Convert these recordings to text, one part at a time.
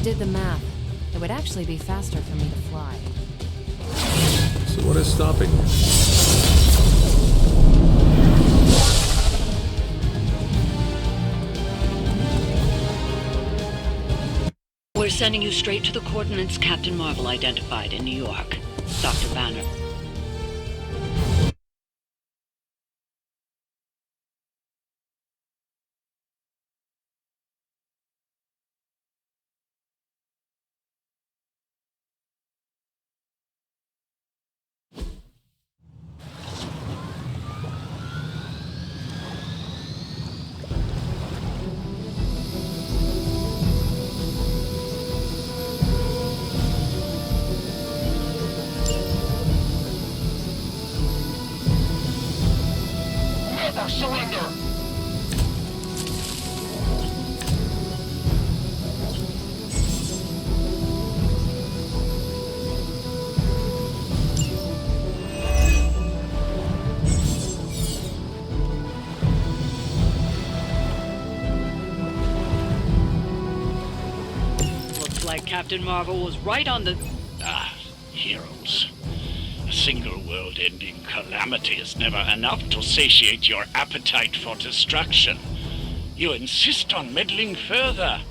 did the math. It would actually be faster for me to fly. So what is stopping you? We're sending you straight to the coordinates Captain Marvel identified in New York. Dr. Banner. Surrender! Looks like Captain Marvel was right on the... Heroes. A single world-ending calamity is never enough to satiate your appetite for destruction. You insist on meddling further,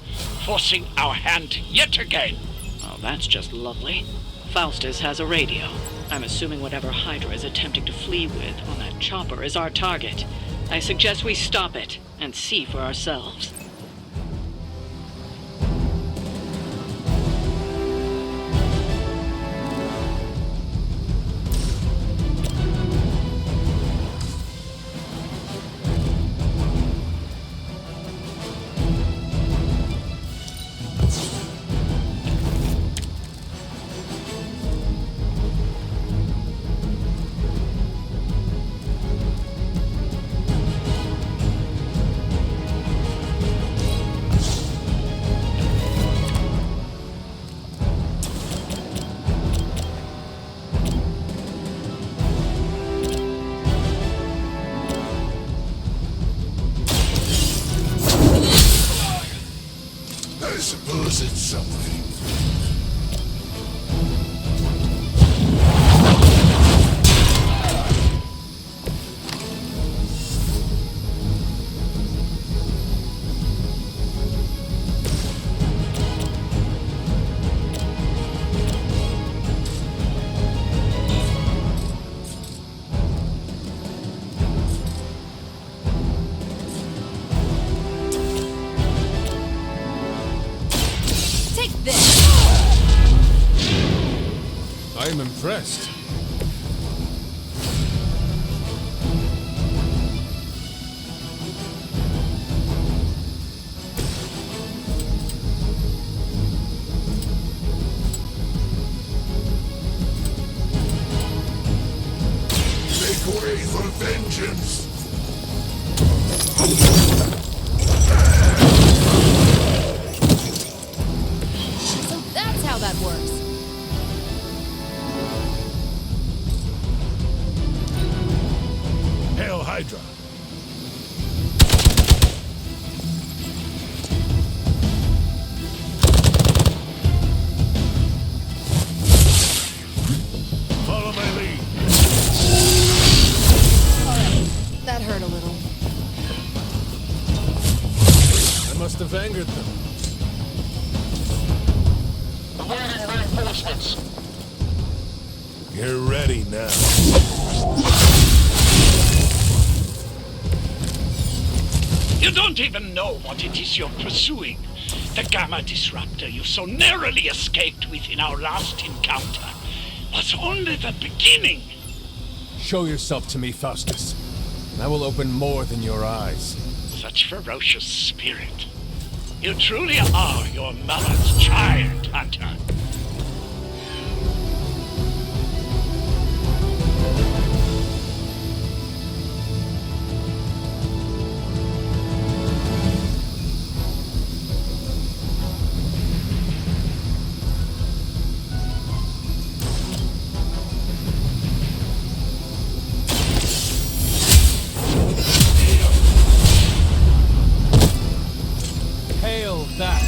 forcing our hand yet again. Oh, that's just lovely. Faustus has a radio. I'm assuming whatever Hydra is attempting to flee with on that chopper is our target. I suggest we stop it and see for ourselves. I suppose it's something. I am impressed. Make way for vengeance! So that's how that works. Hail Hydra! Follow my lead. Alright, that hurt a little. I must have angered them. Awaiting reinforcements. You're ready now. You don't even know what it is you're pursuing. The Gamma Disruptor you so narrowly escaped with in our last encounter was only the beginning. Show yourself to me, Faustus, and I will open more than your eyes. Such ferocious spirit. You truly are your mother's child, Hunter. Hail that!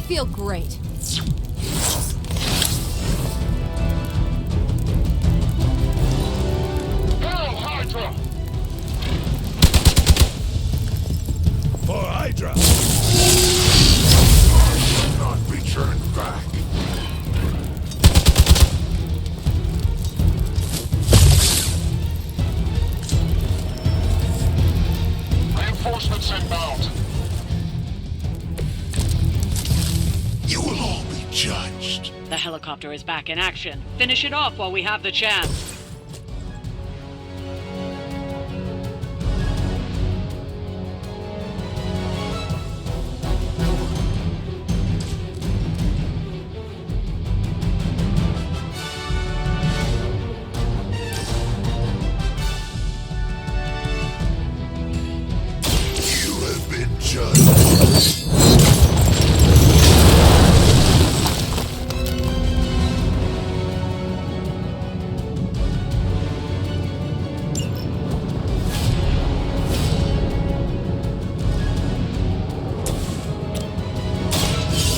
feel great. Hail Hydra! For Hydra! I cannot be turned back. Reinforcements inbound. You will all be judged. The helicopter is back in action. Finish it off while we have the chance. You have been judged.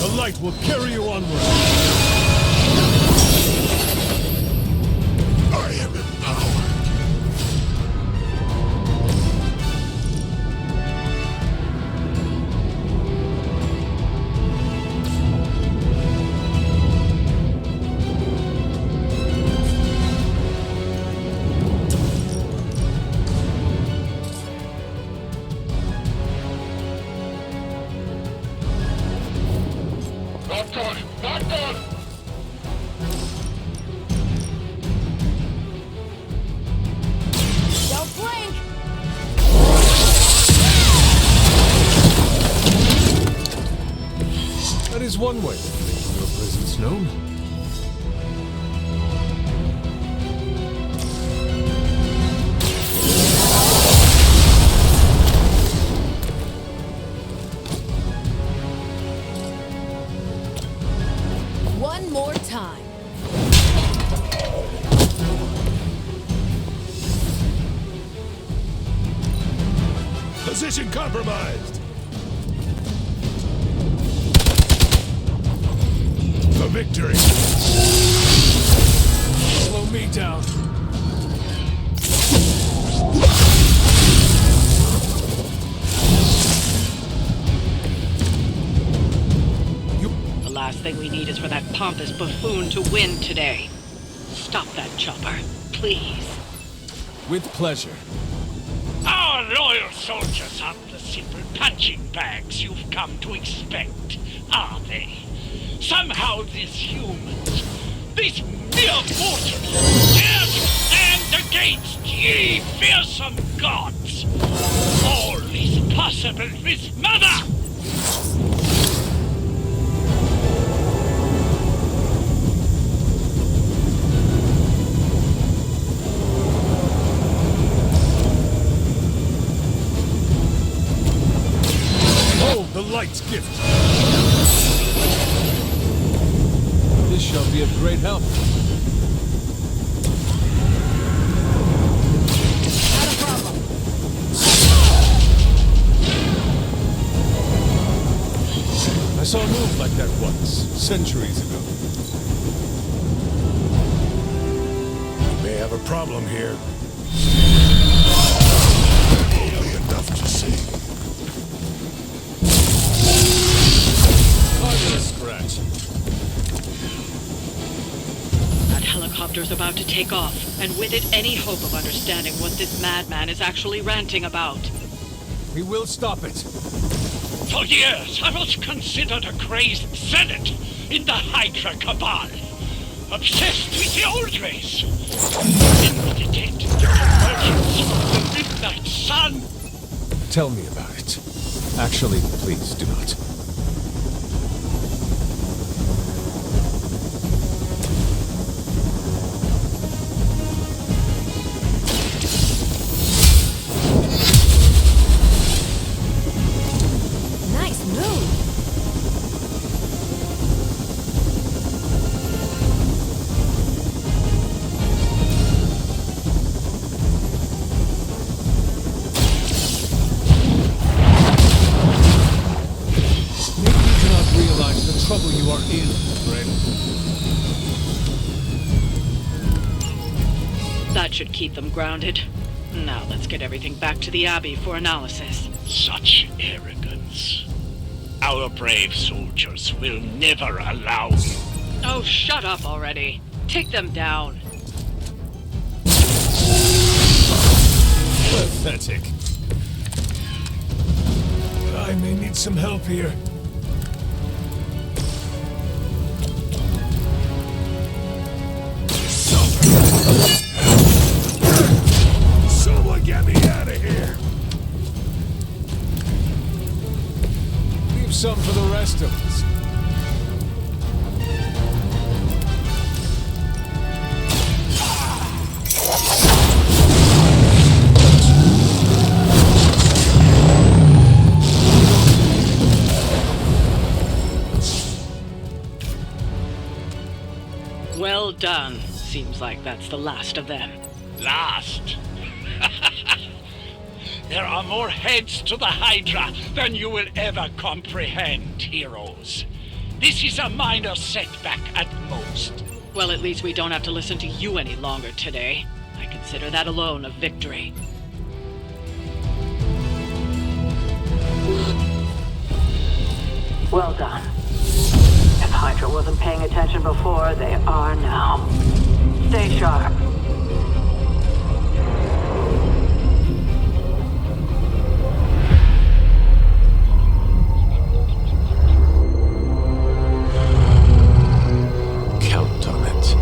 The light will carry you onward. I am empowered. Not good! Not good! Don't blink! That is one way of making your presence known. One more time. Position compromised. For victory! Slow me down. The last thing we need is for that pompous buffoon to win today. Stop that chopper, please. With pleasure. Our loyal soldiers aren't the simple punching bags you've come to expect, are they? Somehow these humans, these mere mortals, dare to stand against ye fearsome gods. All is possible with Mother! Hold the light's gift. This shall be of great help. Not a problem. I saw a move like that once, centuries ago. We may have a problem here. Only enough to see. Hardly a scratch. That helicopter's about to take off, and with it any hope of understanding what this madman is actually ranting about. We will stop it. For years, I was considered a crazed zealot in the Hydra cabal. Obsessed with the old race. In the detected emergence of the midnight sun. Tell me about it. Actually, please do not. Nice move. trouble you are in, friend. That should keep them grounded. Now let's get everything back to the Abbey for analysis. Such arrogance. Our brave soldiers will never allow you. Oh, shut up already. Take them down. Pathetic. I may need some help here. Someone get me out of here! Leave some for the rest of us. Well done. Seems like that's the last of them. Last. There are more heads to the Hydra than you will ever comprehend, heroes. This is a minor setback at most. Well, at least we don't have to listen to you any longer today. I consider that alone a victory. Well done. If Hydra wasn't paying attention before, they are now. Stay sharp. Count on it.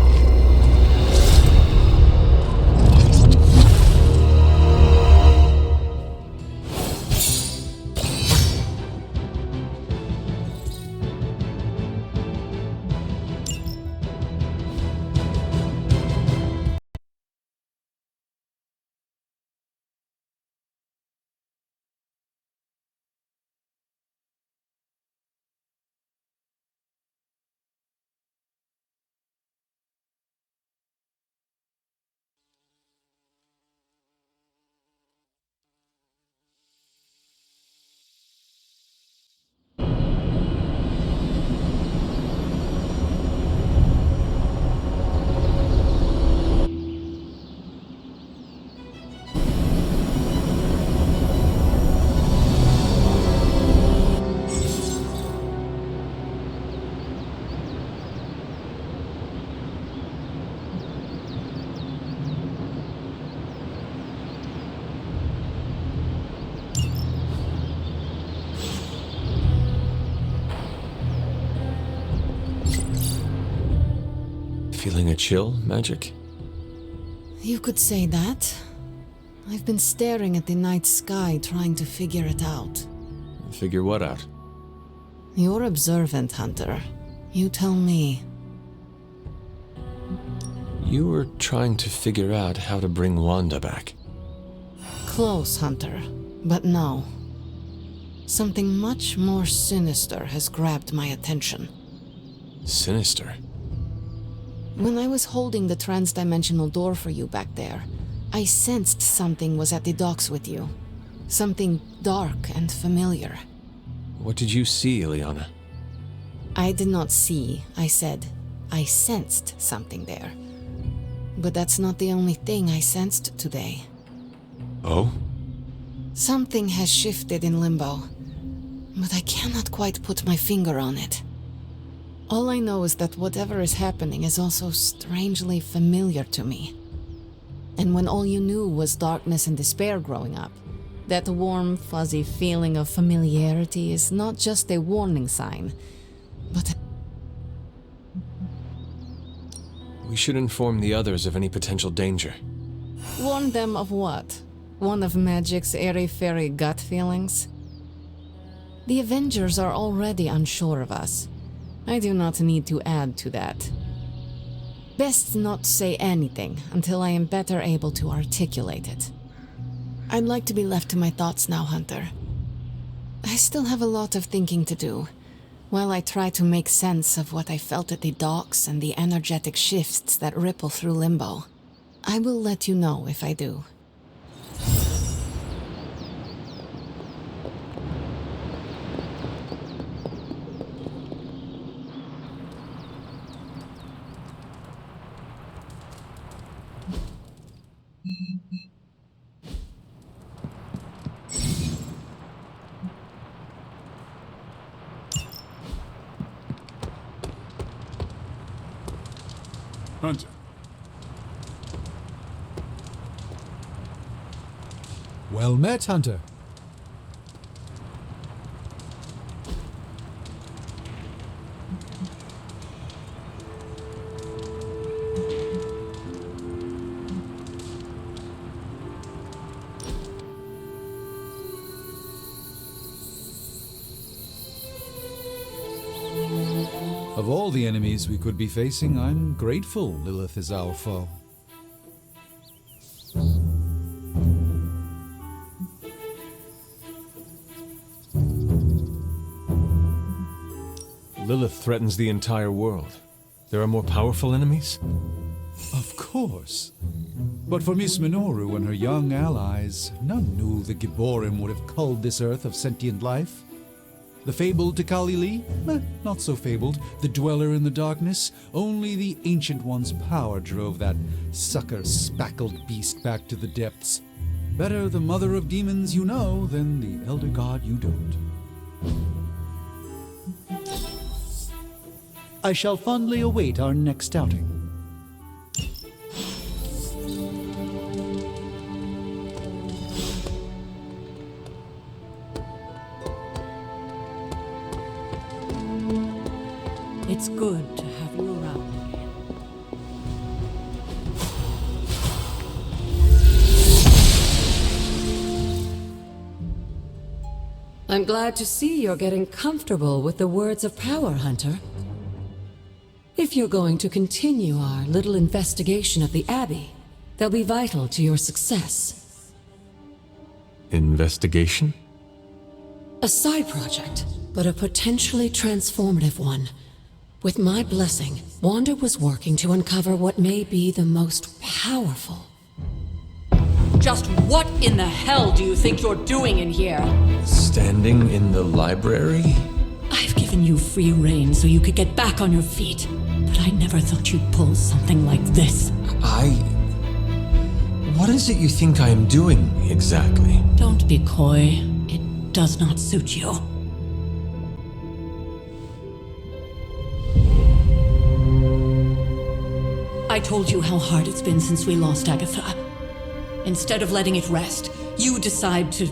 Feeling a chill, Magic? You could say that. I've been staring at the night sky trying to figure it out. Figure what out? You're observant, Hunter. You tell me. You were trying to figure out how to bring Wanda back. Close, Hunter. But no. Something much more sinister has grabbed my attention. Sinister? When I was holding the trans-dimensional door for you back there, I sensed something was at the docks with you. Something dark and familiar. What did you see, Ileana? I did not see, I said. I sensed something there. But that's not the only thing I sensed today. Oh? Something has shifted in Limbo, but I cannot quite put my finger on it. All I know is that whatever is happening is also strangely familiar to me. And when all you knew was darkness and despair growing up, that warm, fuzzy feeling of familiarity is not just a warning sign, but We should inform the others of any potential danger. warn them of what? One of Magic's airy-fairy gut feelings? The Avengers are already unsure of us. I do not need to add to that. Best not say anything until I am better able to articulate it. I'd like to be left to my thoughts now, Hunter. I still have a lot of thinking to do, while I try to make sense of what I felt at the docks and the energetic shifts that ripple through Limbo. I will let you know if I do. Hunter. Well met, Hunter. Of all the enemies we could be facing, I'm grateful Lilith is our foe. Lilith threatens the entire world. There are more powerful enemies? Of course. But for Miss Minoru and her young allies, none knew the Gibborim would have culled this earth of sentient life. The fabled Tikali Lee? Not so fabled. The dweller in the darkness? Only the Ancient One's power drove that sucker-spackled beast back to the depths. Better the mother of demons you know than the elder god you don't. I shall fondly await our next outing. It's good to have you around again. I'm glad to see you're getting comfortable with the words of power, Hunter. If you're going to continue our little investigation of the Abbey, they'll be vital to your success. Investigation? A side project, but a potentially transformative one. With my blessing, Wanda was working to uncover what may be the most powerful. Just what in the hell do you think you're doing in here? Standing in the library? I've given you free rein so you could get back on your feet, but I never thought you'd pull something like this. What is it you think I am doing, exactly? Don't be coy. It does not suit you. I told you how hard it's been since we lost Agatha. Instead of letting it rest, you decide to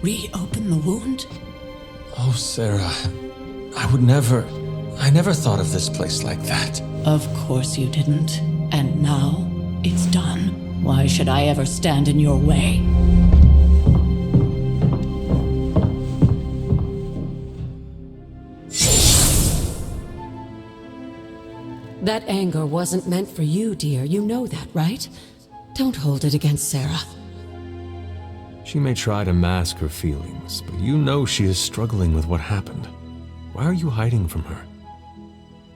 reopen the wound? Oh, Sarah. I never thought of this place like that. Of course you didn't. And now, it's done. Why should I ever stand in your way? That anger wasn't meant for you, dear. You know that, right? Don't hold it against Sarah. She may try to mask her feelings, but you know she is struggling with what happened. Why are you hiding from her?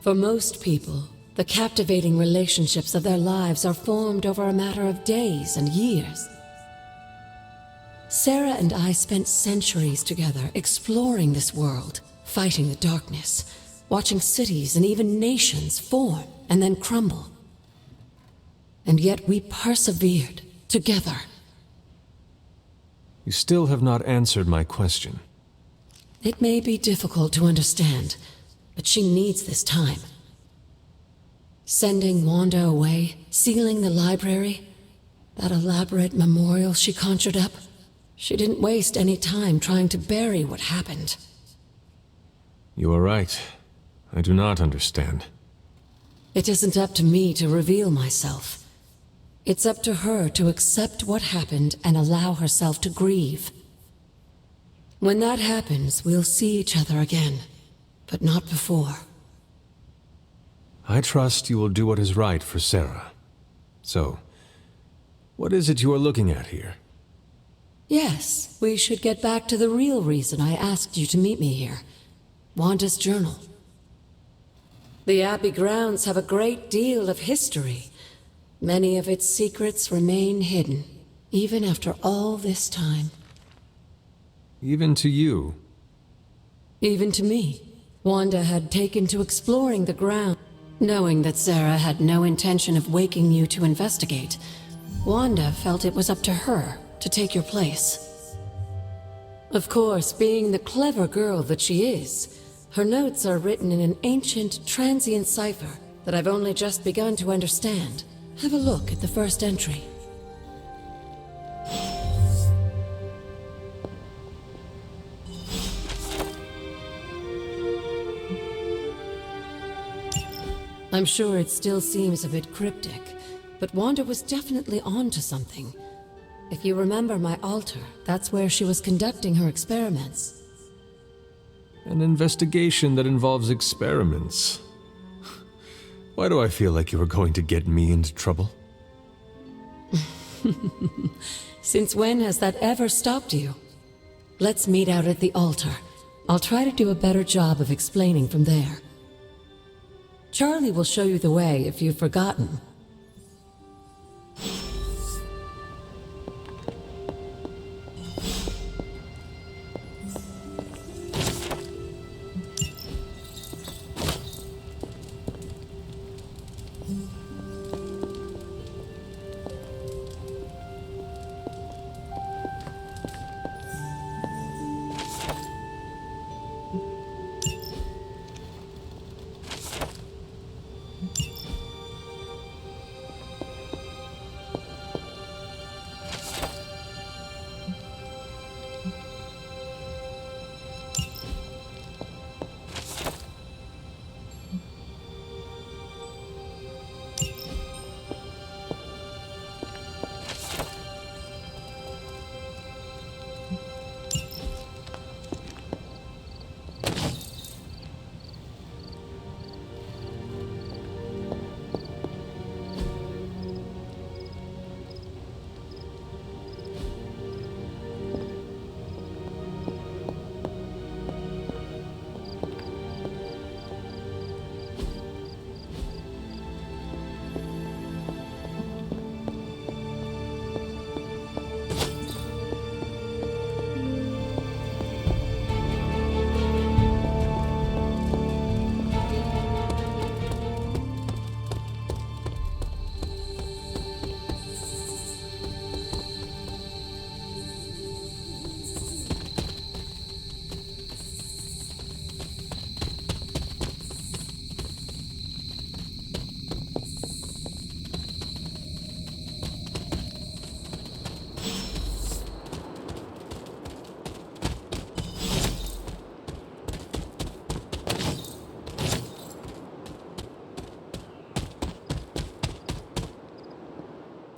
For most people, the captivating relationships of their lives are formed over a matter of days and years. Sarah and I spent centuries together exploring this world, fighting the darkness, watching cities and even nations form and then crumble. And yet we persevered, together. You still have not answered my question. It may be difficult to understand, but she needs this time. Sending Wanda away, sealing the library, that elaborate memorial she conjured up, she didn't waste any time trying to bury what happened. You are right. I do not understand. It isn't up to me to reveal myself. It's up to her to accept what happened and allow herself to grieve. When that happens, we'll see each other again, but not before. I trust you will do what is right for Sarah. So, what is it you are looking at here? Yes, we should get back to the real reason I asked you to meet me here. Wanda's journal. The Abbey grounds have a great deal of history. Many of its secrets remain hidden, even after all this time. Even to you? Even to me. Wanda had taken to exploring the ground. Knowing that Sarah had no intention of waking you to investigate, Wanda felt it was up to her to take your place. Of course, being the clever girl that she is, her notes are written in an ancient, transient cipher that I've only just begun to understand. Have a look at the first entry. I'm sure it still seems a bit cryptic, but Wanda was definitely onto something. If you remember my altar, that's where she was conducting her experiments. An investigation that involves experiments. Why do I feel like you were going to get me into trouble? Since when has that ever stopped you? Let's meet out at the altar. I'll try to do a better job of explaining from there. Charlie will show you the way if you've forgotten.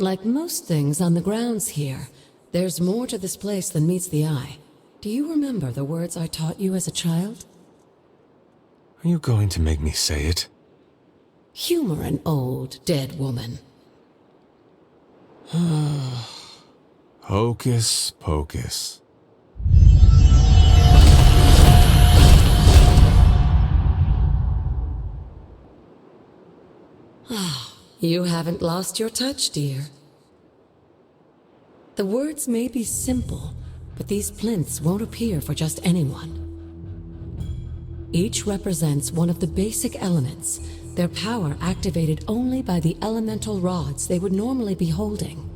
Like most things on the grounds here, there's more to this place than meets the eye. Do you remember the words I taught you as a child? Are you going to make me say it? Humor an old, dead woman. Hocus pocus. You haven't lost your touch, dear. The words may be simple, but these plinths won't appear for just anyone. Each represents one of the basic elements, their power activated only by the elemental rods they would normally be holding.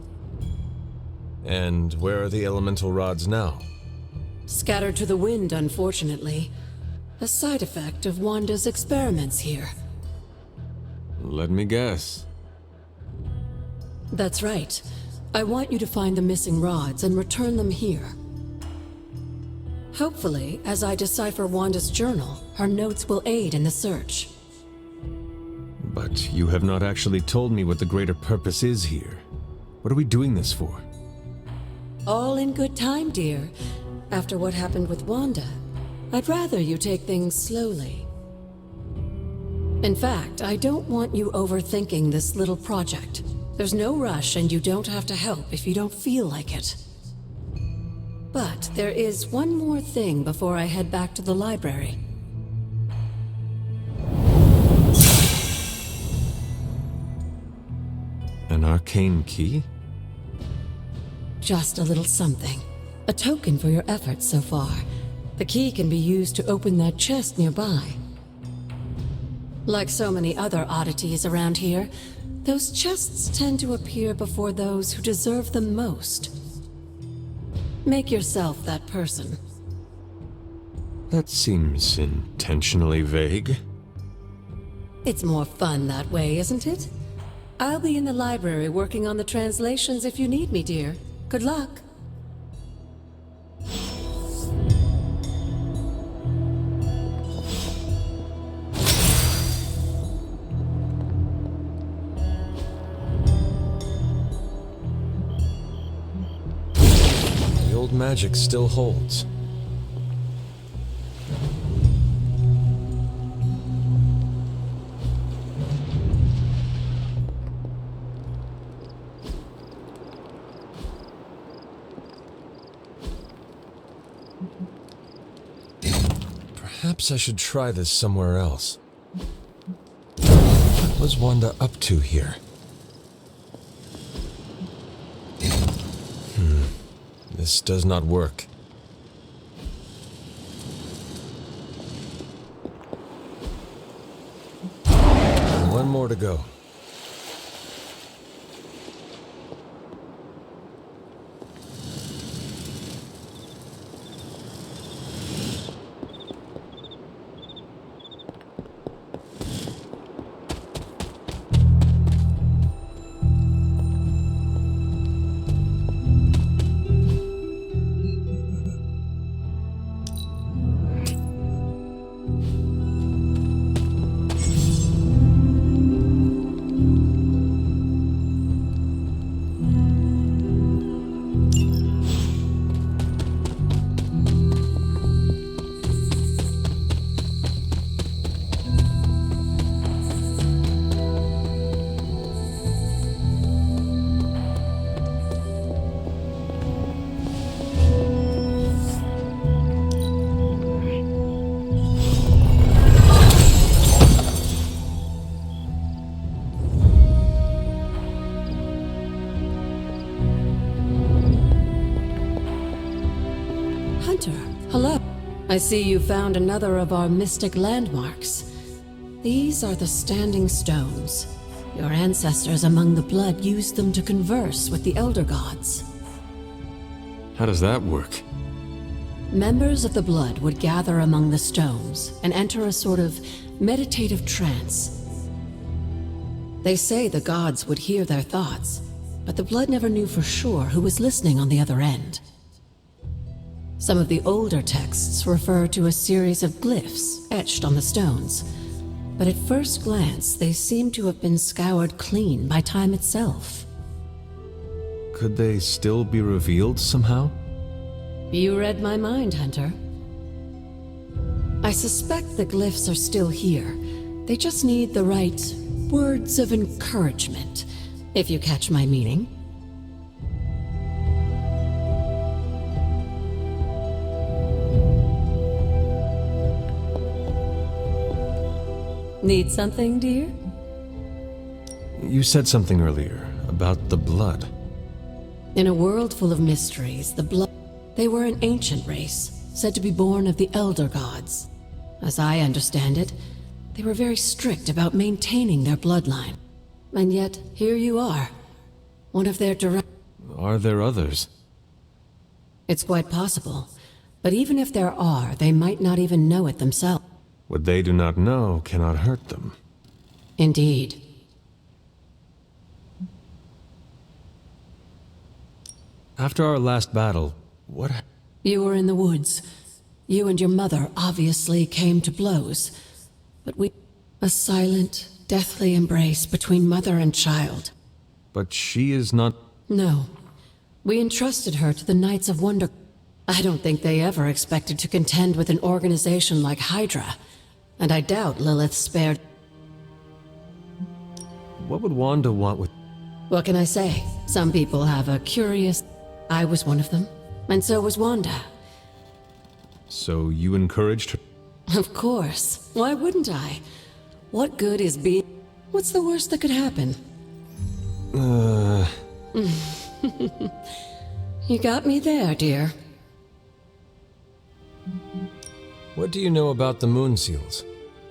And where are the elemental rods now? Scattered to the wind, unfortunately. A side effect of Wanda's experiments here. Let me guess. That's right. I want you to find the missing rods and return them here. Hopefully, as I decipher Wanda's journal, her notes will aid in the search. But you have not actually told me what the greater purpose is here. What are we doing this for? All in good time, dear. After what happened with Wanda, I'd rather you take things slowly. In fact, I don't want you overthinking this little project. There's no rush, and you don't have to help if you don't feel like it. But there is one more thing before I head back to the library. An arcane key? Just a little something. A token for your efforts so far. The key can be used to open that chest nearby. Like so many other oddities around here, those chests tend to appear before those who deserve them most. Make yourself that person. That seems intentionally vague. It's more fun that way, isn't it? I'll be in the library working on the translations if you need me, dear. Good luck. The old magic still holds. Perhaps I should try this somewhere else. What was Wanda up to here? This does not work. One more to go. Hello. I see you found another of our mystic landmarks. These are the Standing Stones. Your ancestors among the blood used them to converse with the Elder Gods. How does that work? Members of the blood would gather among the stones and enter a sort of meditative trance. They say the gods would hear their thoughts, but the blood never knew for sure who was listening on the other end. Some of the older texts refer to a series of glyphs etched on the stones, but at first glance they seem to have been scoured clean by time itself. Could they still be revealed somehow? You read my mind, Hunter. I suspect the glyphs are still here. They just need the right words of encouragement, if you catch my meaning. Need something, dear? You said something earlier about the blood. In a world full of mysteries, the blood... They were an ancient race, said to be born of the Elder Gods. As I understand it, they were very strict about maintaining their bloodline. And yet, here you are, one of their direct... Are there others? It's quite possible. But even if there are, they might not even know it themselves. What they do not know cannot hurt them. Indeed. After our last battle, what... You were in the woods. You and your mother obviously came to blows. But we... A silent, deathly embrace between mother and child. But she is not... No. We entrusted her to the Knights of Wonder... I don't think they ever expected to contend with an organization like Hydra. And I doubt Lilith spared... What would Wanda want with... What can I say? Some people have a curious... I was one of them. And so was Wanda. So you encouraged her? Of course. Why wouldn't I? What good is being... What's the worst that could happen? You got me there, dear. What do you know about the moon seals?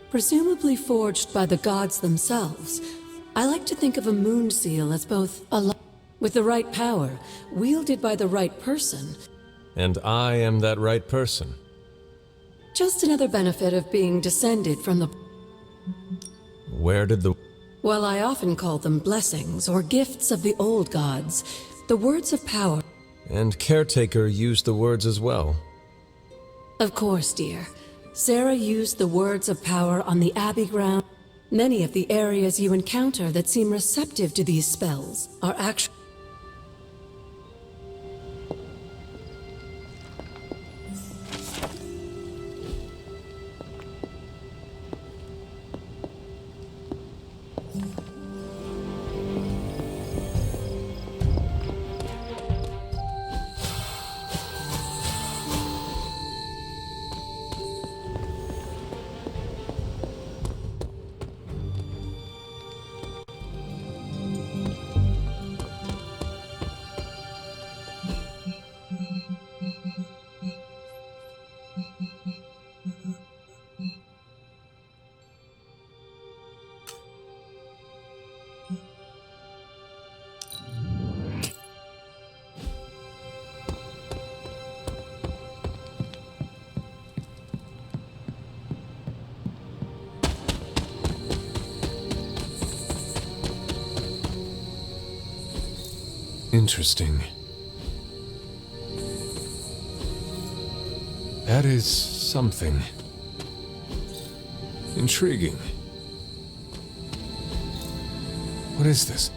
Presumably forged by the gods themselves. I like to think of a moon seal as both a... with the right power, wielded by the right person. And I am that right person. Just another benefit of being descended from the... Where did the... Well, I often call them blessings or gifts of the old gods, the words of power. And Caretaker used the words as well. Of course, dear. Sarah used the words of power on the Abbey ground. Many of the areas you encounter that seem receptive to these spells are actually... Interesting. That is something. Intriguing. What is this?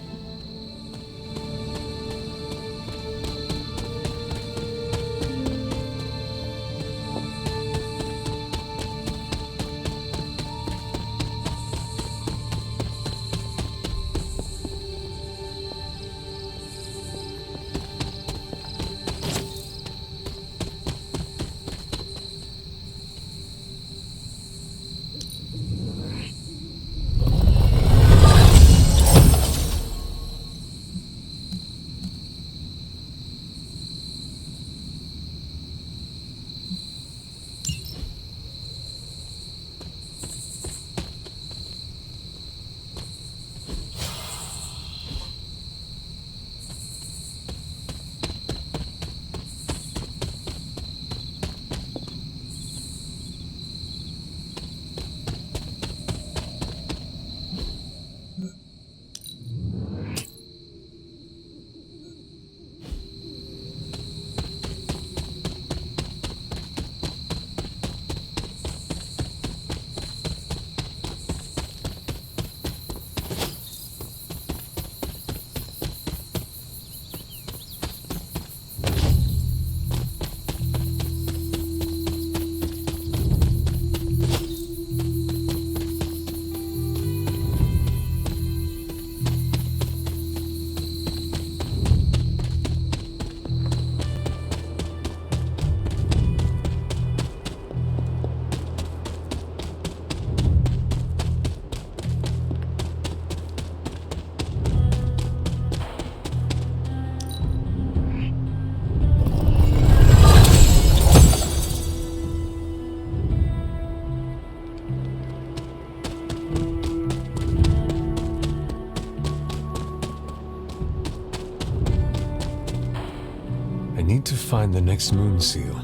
I need to find the next moon seal.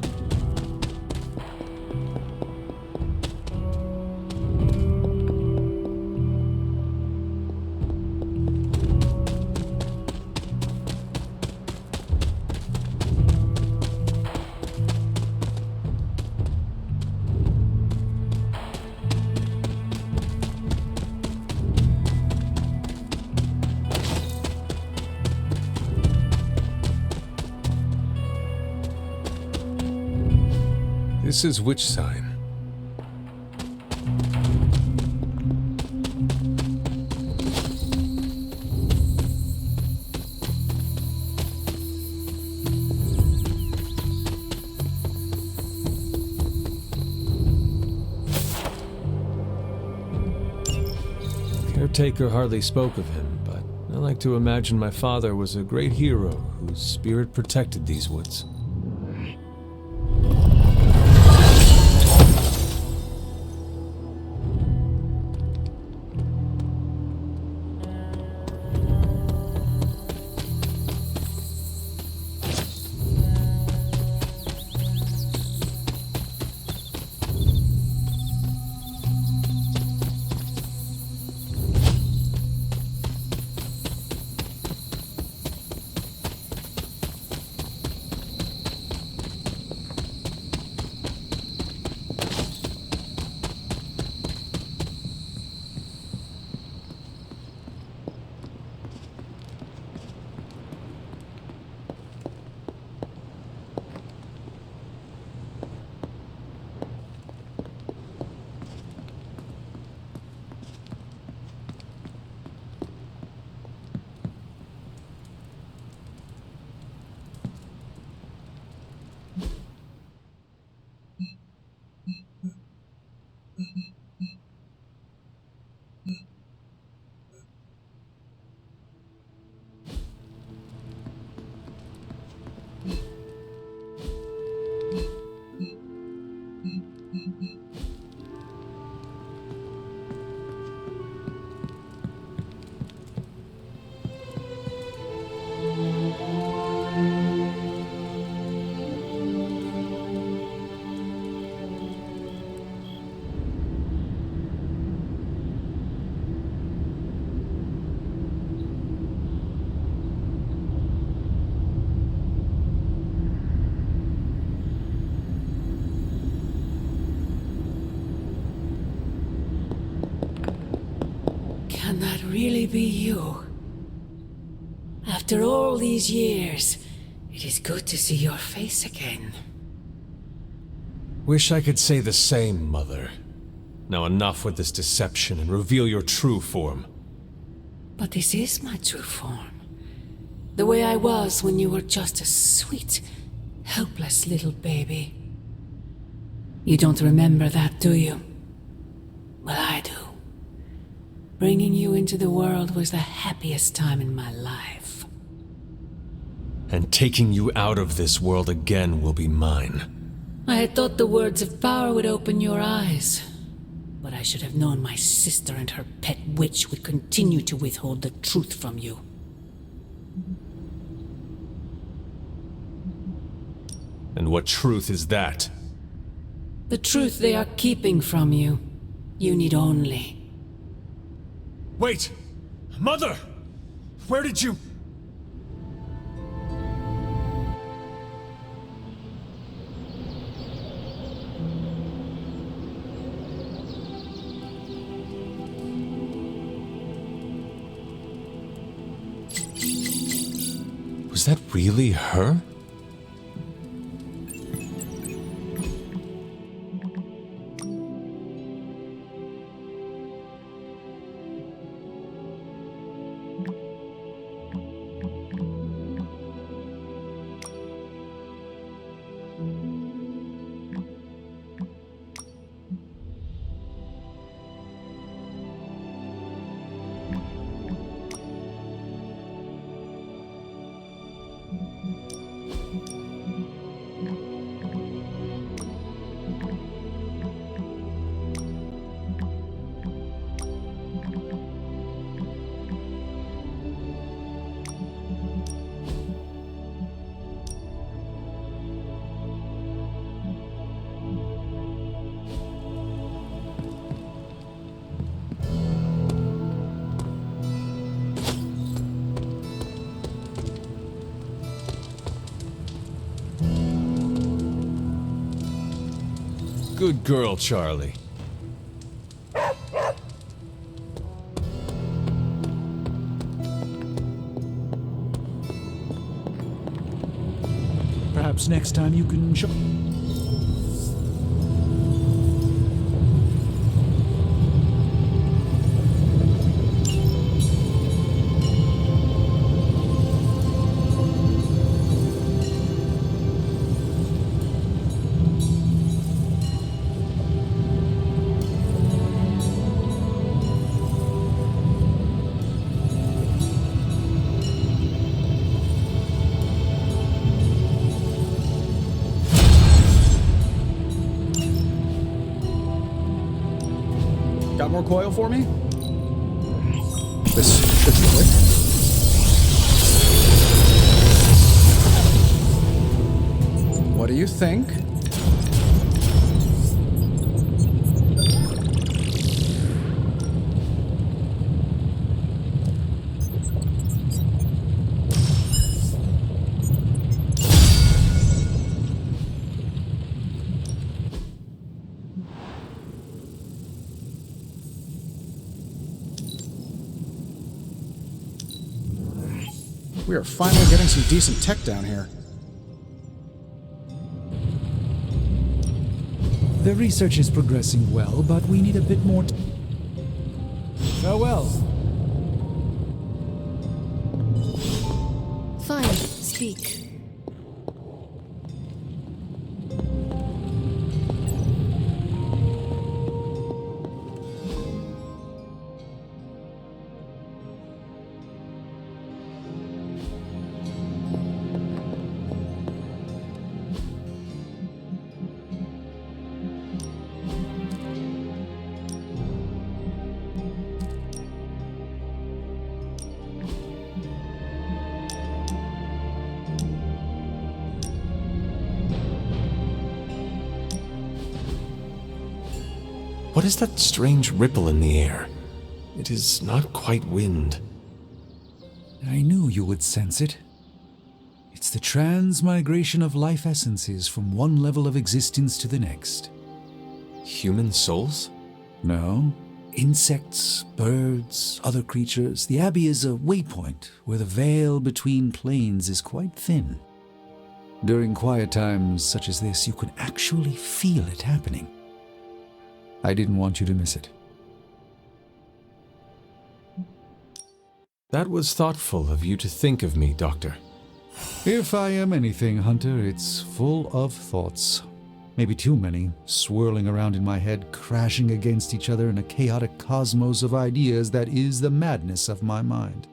This is which sign? Caretaker hardly spoke of him, but I like to imagine my father was a great hero whose spirit protected these woods. Can that really be you? After all these years, it is good to see your face again. Wish I could say the same, Mother. Now enough with this deception and reveal your true form. But this is my true form. The way I was when you were just a sweet, helpless little baby. You don't remember that, do you? Well, I do. Bringing you into the world was the happiest time in my life. And taking you out of this world again will be mine. I had thought the words of power would open your eyes. But I should have known my sister and her pet witch would continue to withhold the truth from you. And what truth is that? The truth they are keeping from you. You need only. Wait! Mother! Where did you... Was that really her? Good girl, Charlie. Perhaps next time you can show... Got more coil for me? This should be quick. What do you think? We are finally getting some decent tech down here. The research is progressing well, but we need a bit more... Farewell. Fine, speak. What is that strange ripple in the air? It is not quite wind. I knew you would sense it. It's the transmigration of life essences from one level of existence to the next. Human souls? No, insects, birds, other creatures, the Abbey is a waypoint where the veil between planes is quite thin. During quiet times such as this, you can actually feel it happening. I didn't want you to miss it. That was thoughtful of you to think of me, Doctor. If I am anything, Hunter, it's full of thoughts. Maybe too many, swirling around in my head, crashing against each other in a chaotic cosmos of ideas that is the madness of my mind.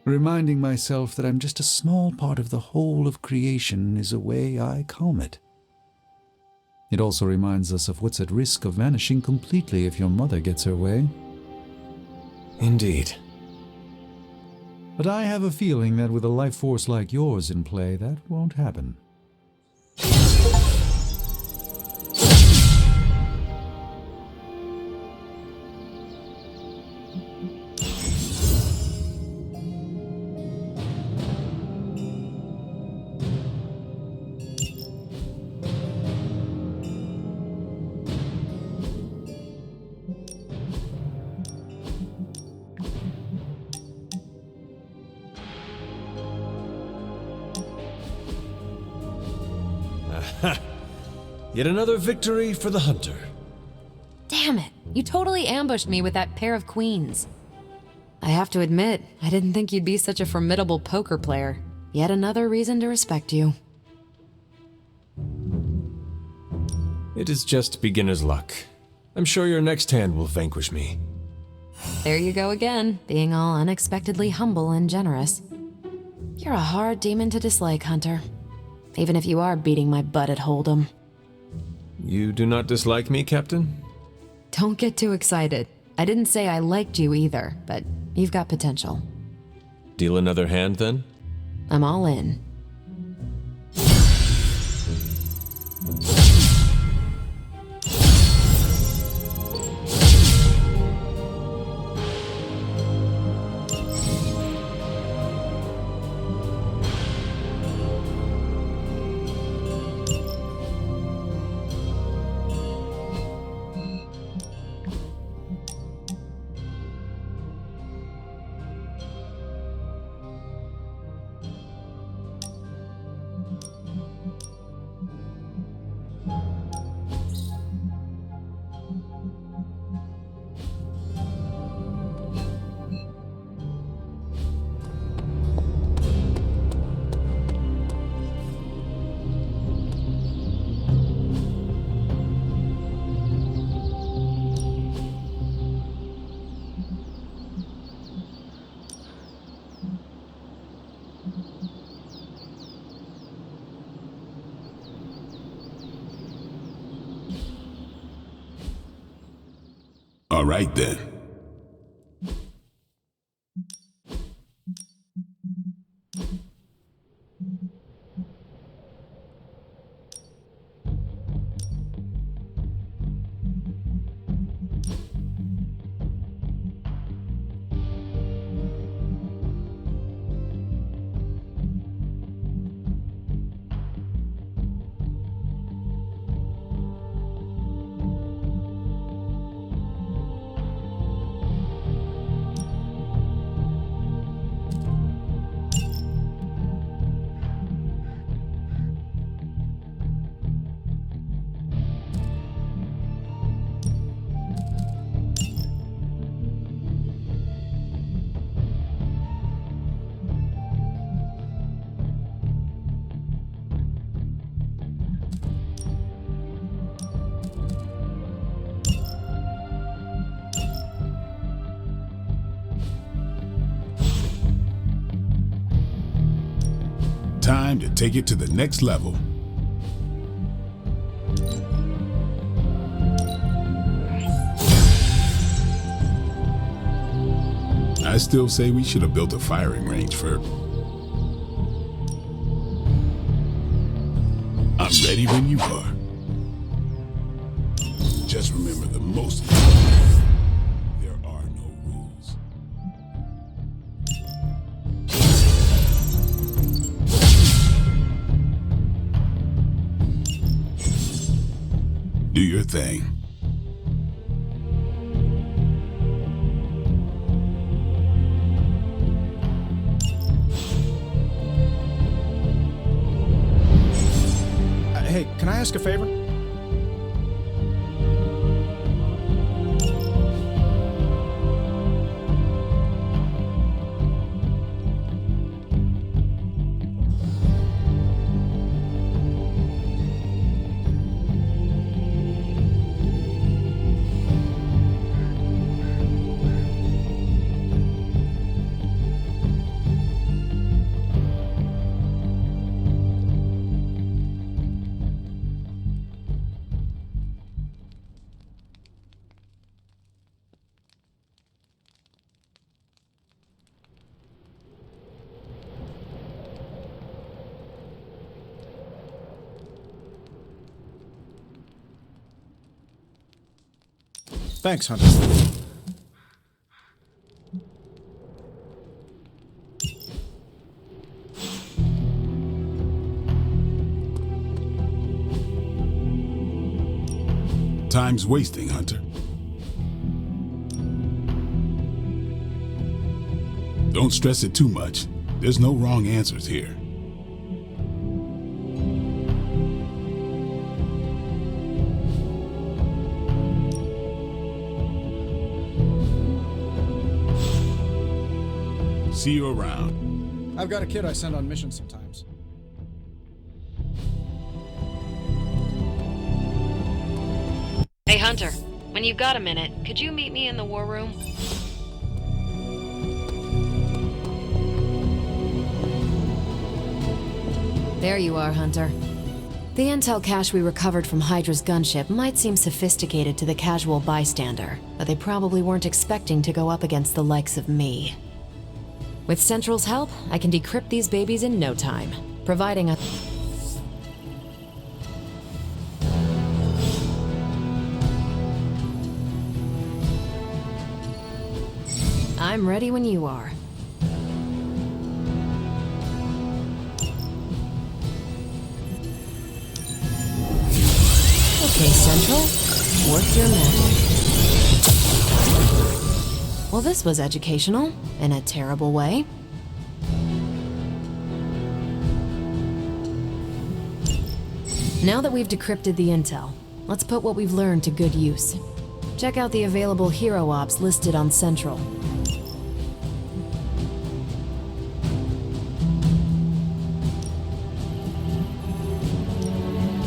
Reminding myself that I'm just a small part of the whole of creation is a way I calm it. It also reminds us of what's at risk of vanishing completely if your mother gets her way. Indeed. But I have a feeling that with a life force like yours in play, that won't happen. Yet another victory for the hunter. Damn it, you totally ambushed me with that pair of queens. I have to admit, I didn't think you'd be such a formidable poker player. Yet another reason to respect you. It is just beginner's luck. I'm sure your next hand will vanquish me. There you go again, being all unexpectedly humble and generous. You're a hard demon to dislike, Hunter. Even if you are beating my butt at Hold'em. You do not dislike me, Captain? Don't get too excited. I didn't say I liked you either, but you've got potential. Deal another hand, then? I'm all in. All right, then. Time to take it to the next level. I still say we should have built a firing range first. I'm ready when you are. Just remember the most important, there are no rules. Do your thing. ask a favor? Thanks, Hunter. Time's wasting, Hunter. Don't stress it too much. There's no wrong answers here. See you around. I've got a kid I send on missions sometimes. Hey, Hunter, when you've got a minute, could you meet me in the war room? There you are, Hunter. The intel cache we recovered from Hydra's gunship might seem sophisticated to the casual bystander, but they probably weren't expecting to go up against the likes of me. With Central's help, I can decrypt these babies in no time, providing a... I'm ready when you are. Okay, Central, work your magic. Well, this was educational, in a terrible way. Now that we've decrypted the intel, let's put what we've learned to good use. Check out the available hero ops listed on Central.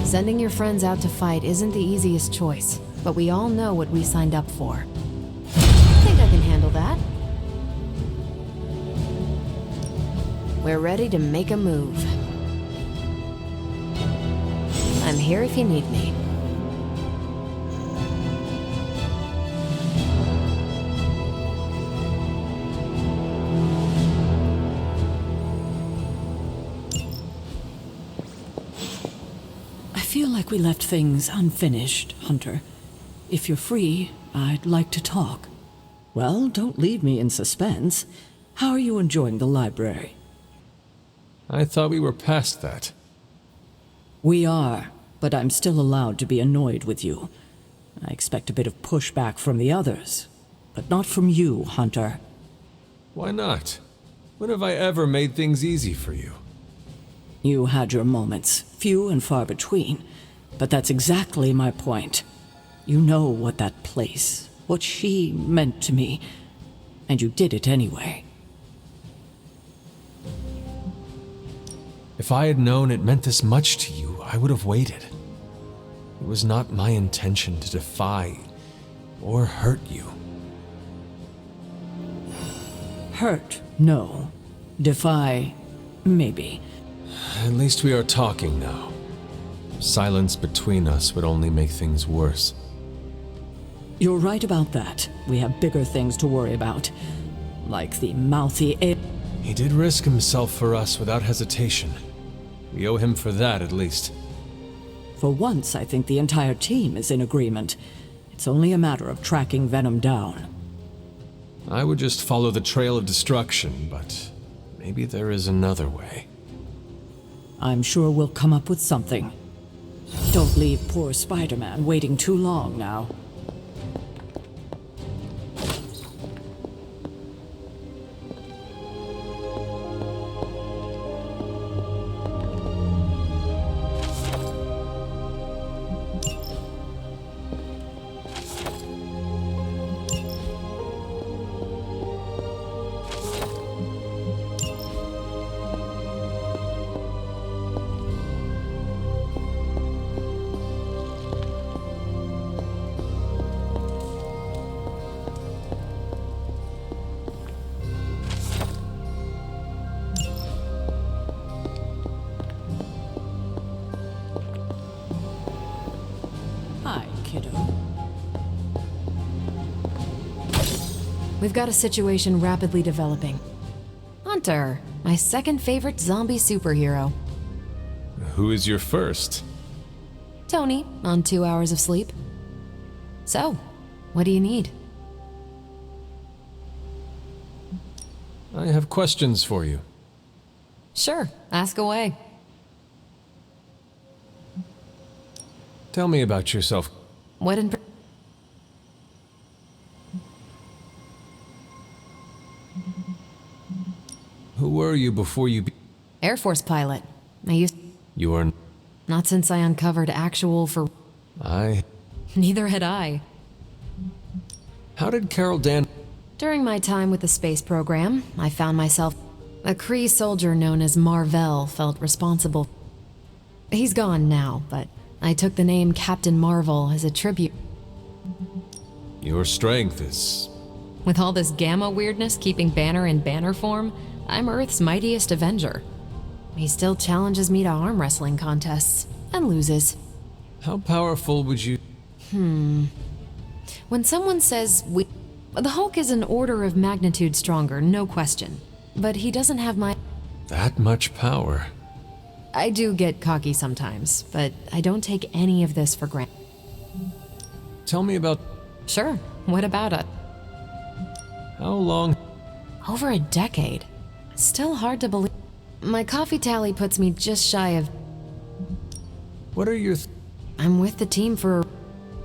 Sending your friends out to fight isn't the easiest choice, but we all know what we signed up for. I think I can handle that. We're ready to make a move. I'm here if you need me. I feel like we left things unfinished, Hunter. If you're free, I'd like to talk. Well, don't leave me in suspense. How are you enjoying the library? I thought we were past that. We are, but I'm still allowed to be annoyed with you. I expect a bit of pushback from the others, but not from you, Hunter. Why not? When have I ever made things easy for you? You had your moments, few and far between, but that's exactly my point. You know what that place, what she meant to me, and you did it anyway. If I had known it meant this much to you, I would have waited. It was not my intention to defy or hurt you. Hurt, no. Defy, maybe. At least we are talking now. Silence between us would only make things worse. You're right about that. We have bigger things to worry about. Like the mouthy He did risk himself for us without hesitation. We owe him for that, at least. For once, I think the entire team is in agreement. It's only a matter of tracking Venom down. I would just follow the trail of destruction, but maybe there is another way. I'm sure we'll come up with something. Don't leave poor Spider-Man waiting too long now. we've got a situation rapidly developing. Hunter, my second favorite zombie superhero. Who is your first? Tony, on 2 hours of sleep. So, what do you need? I have questions for you. Sure, ask away. Tell me about yourself. What in... Who were you before you Air Force pilot. I used... You are... Not since I uncovered actual for... Neither had I. How did Carol Dan... During my time with the space program, I found myself... A Kree soldier known as Marvell felt responsible. He's gone now, but I took the name Captain Marvel as a tribute. Your strength is... With all this gamma weirdness keeping Banner in banner form, I'm Earth's mightiest Avenger. He still challenges me to arm wrestling contests, and loses. How powerful would you... When someone says we... The Hulk is an order of magnitude stronger, no question. But he doesn't have my... That much power? I do get cocky sometimes, but I don't take any of this for granted. Tell me about... Sure, what about it? How long... Over a decade. Still hard to believe. My coffee tally puts me just shy of... What are your... I'm with the team for...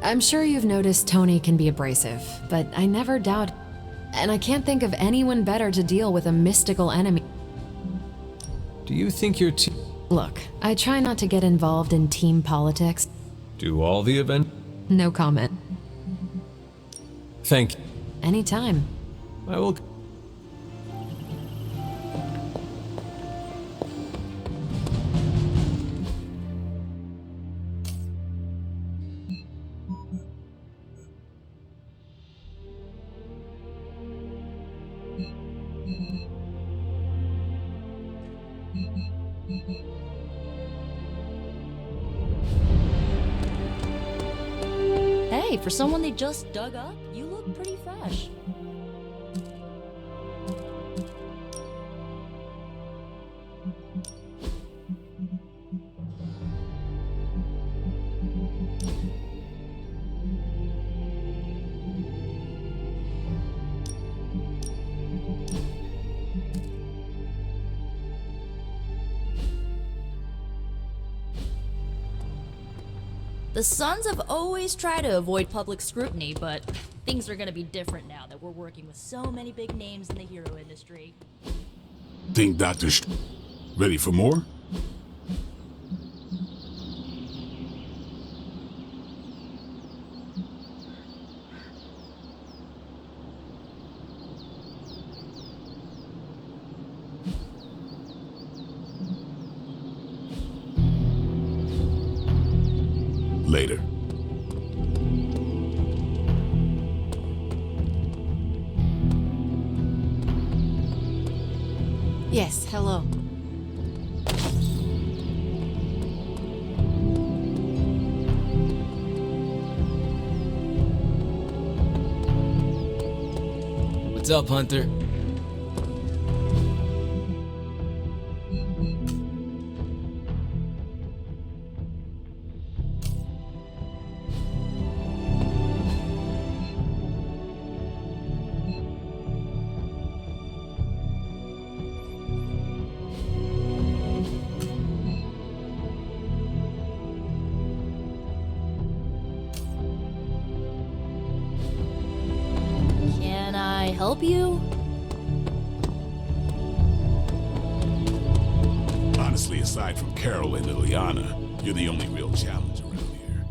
I'm sure you've noticed Tony can be abrasive, but I never doubt... And I can't think of anyone better to deal with a mystical enemy. Do you think your team... Look, I try not to get involved in team politics. Do all the event... No comment. Thank you. Anytime. I will... Hey, for someone they just dug up, you look pretty fresh. The Sons have always tried to avoid public scrutiny, but things are gonna be different now that we're working with so many big names in the hero industry. Think ready for more? Later. Yes, hello. What's up, Hunter? Can I help you? Honestly, aside from Carol and Liliana, you're the only real challenge around here.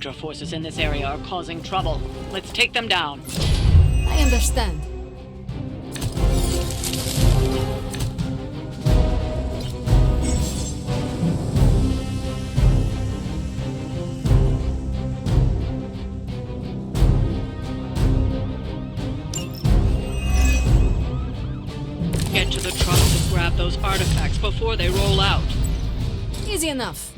Hydra forces in this area are causing trouble. Let's take them down. I understand. Get to the truck and grab those artifacts before they roll out. Easy enough.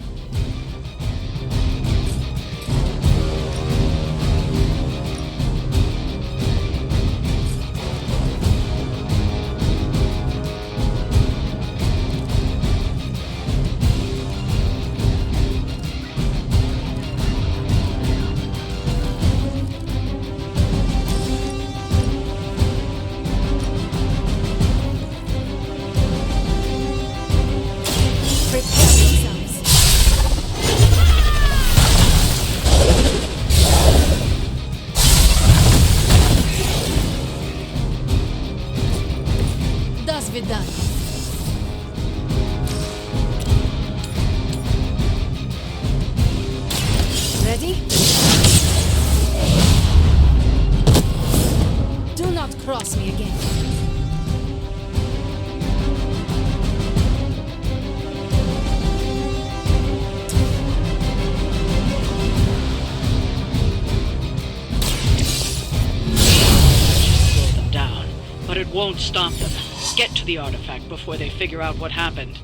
Ready? Do not cross me again. Slow them down, but it won't stop them. Get to the artifact before they figure out what happened.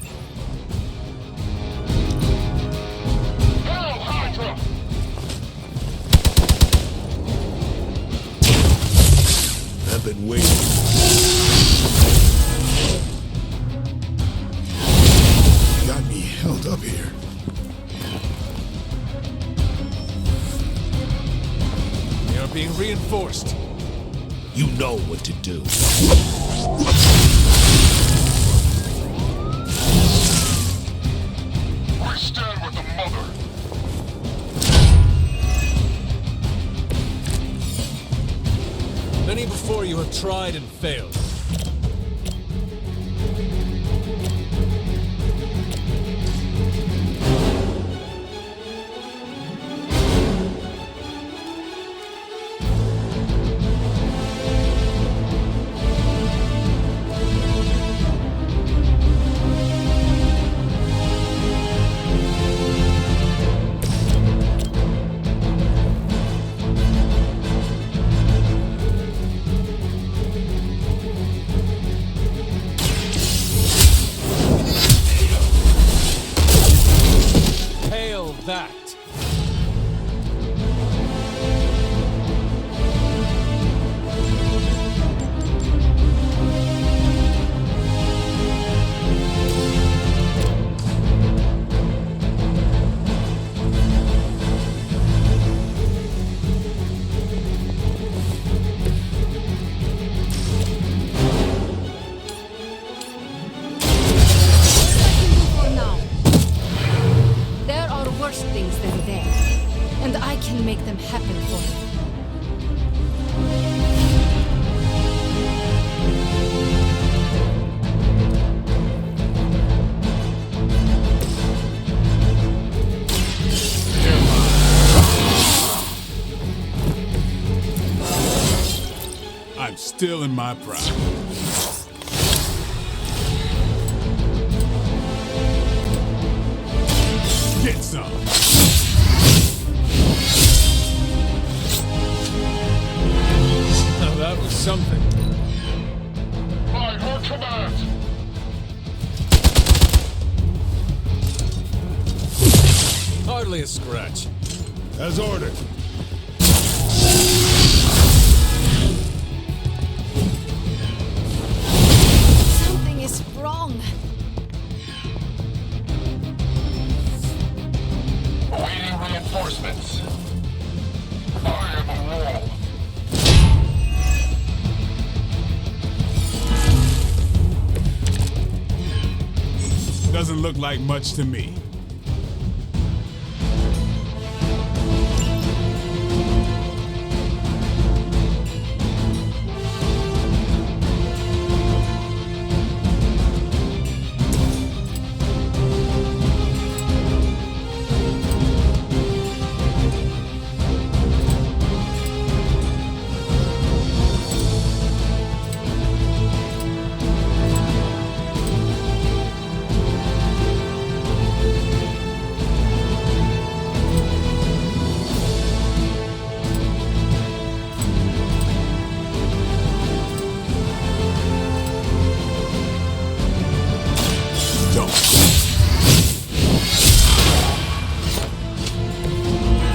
I've been waiting. Got me held up here. They are being reinforced. You know what to do. I stand with the mother. Many before you have tried and failed. That. Things than there, and I can make them happen for you. I'm still in my prime. Get some. Now that was something. By her command. Hardly a scratch. As ordered. Something is wrong. Awaiting reinforcements. I am a wall. Doesn't look like much to me. don't.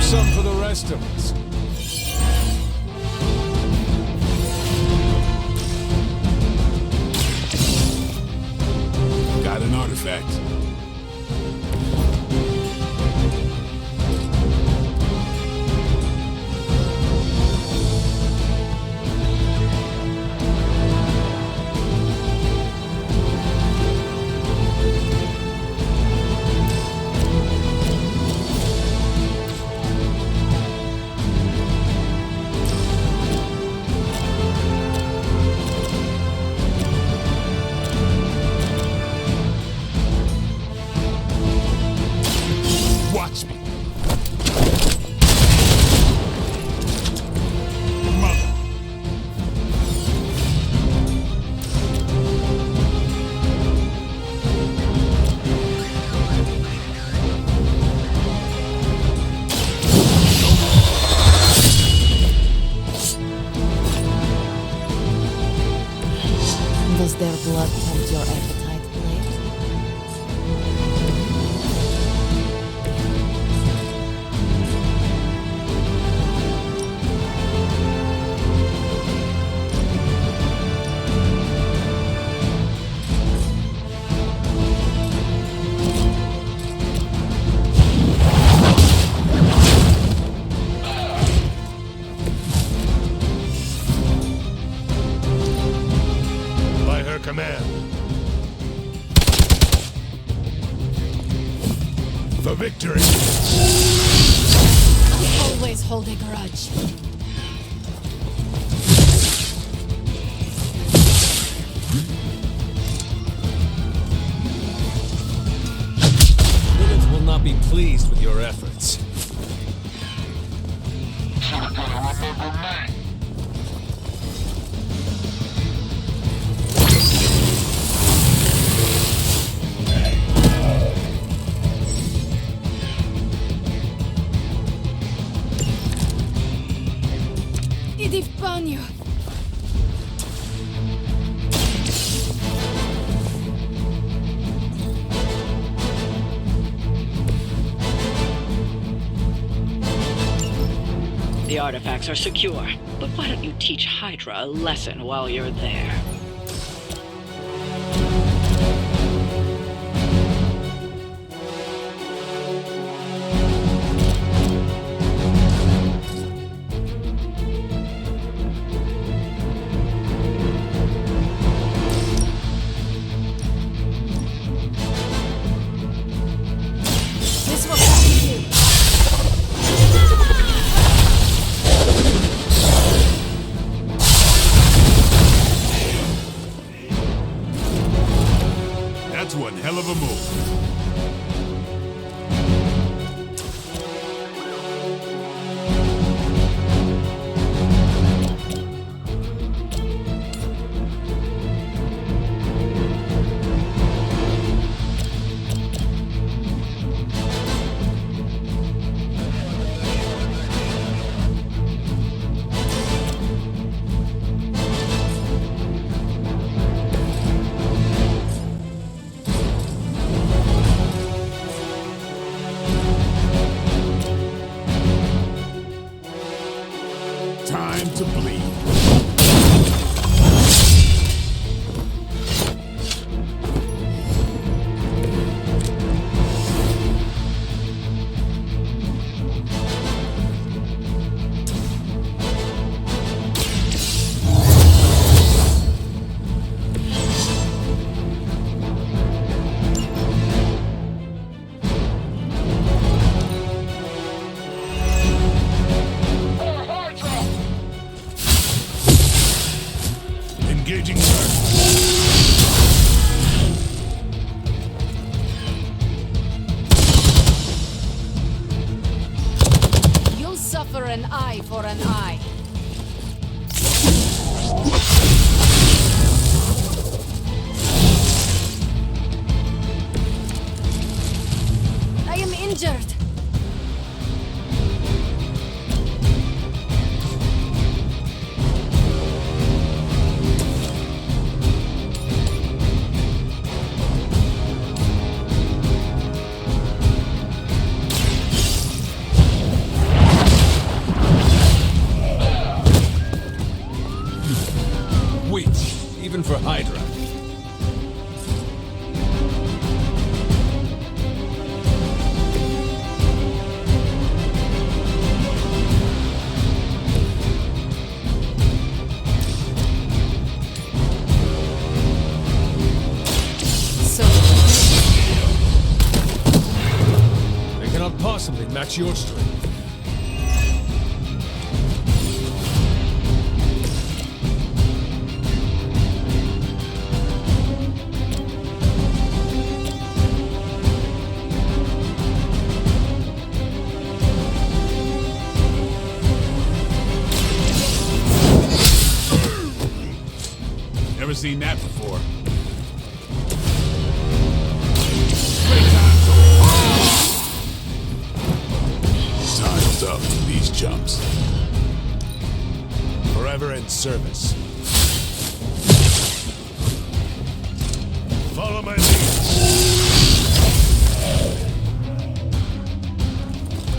Some for the rest of us. Got an artifact. Watch me. Mother. Does their blood tempt your appetite, Blade? By her command. For victory. I always hold a grudge. Lilith will not be pleased with your efforts. Idę w paniu! The artifacts are secure, but why don't you teach Hydra a lesson while you're there? This will help you! That's one hell of a move. Time to bleed. Engaging target. You'll suffer an eye for an eye. I am injured. possibly match your strength. Never seen that before. Time's up for these jumps. Forever in service. Follow my lead.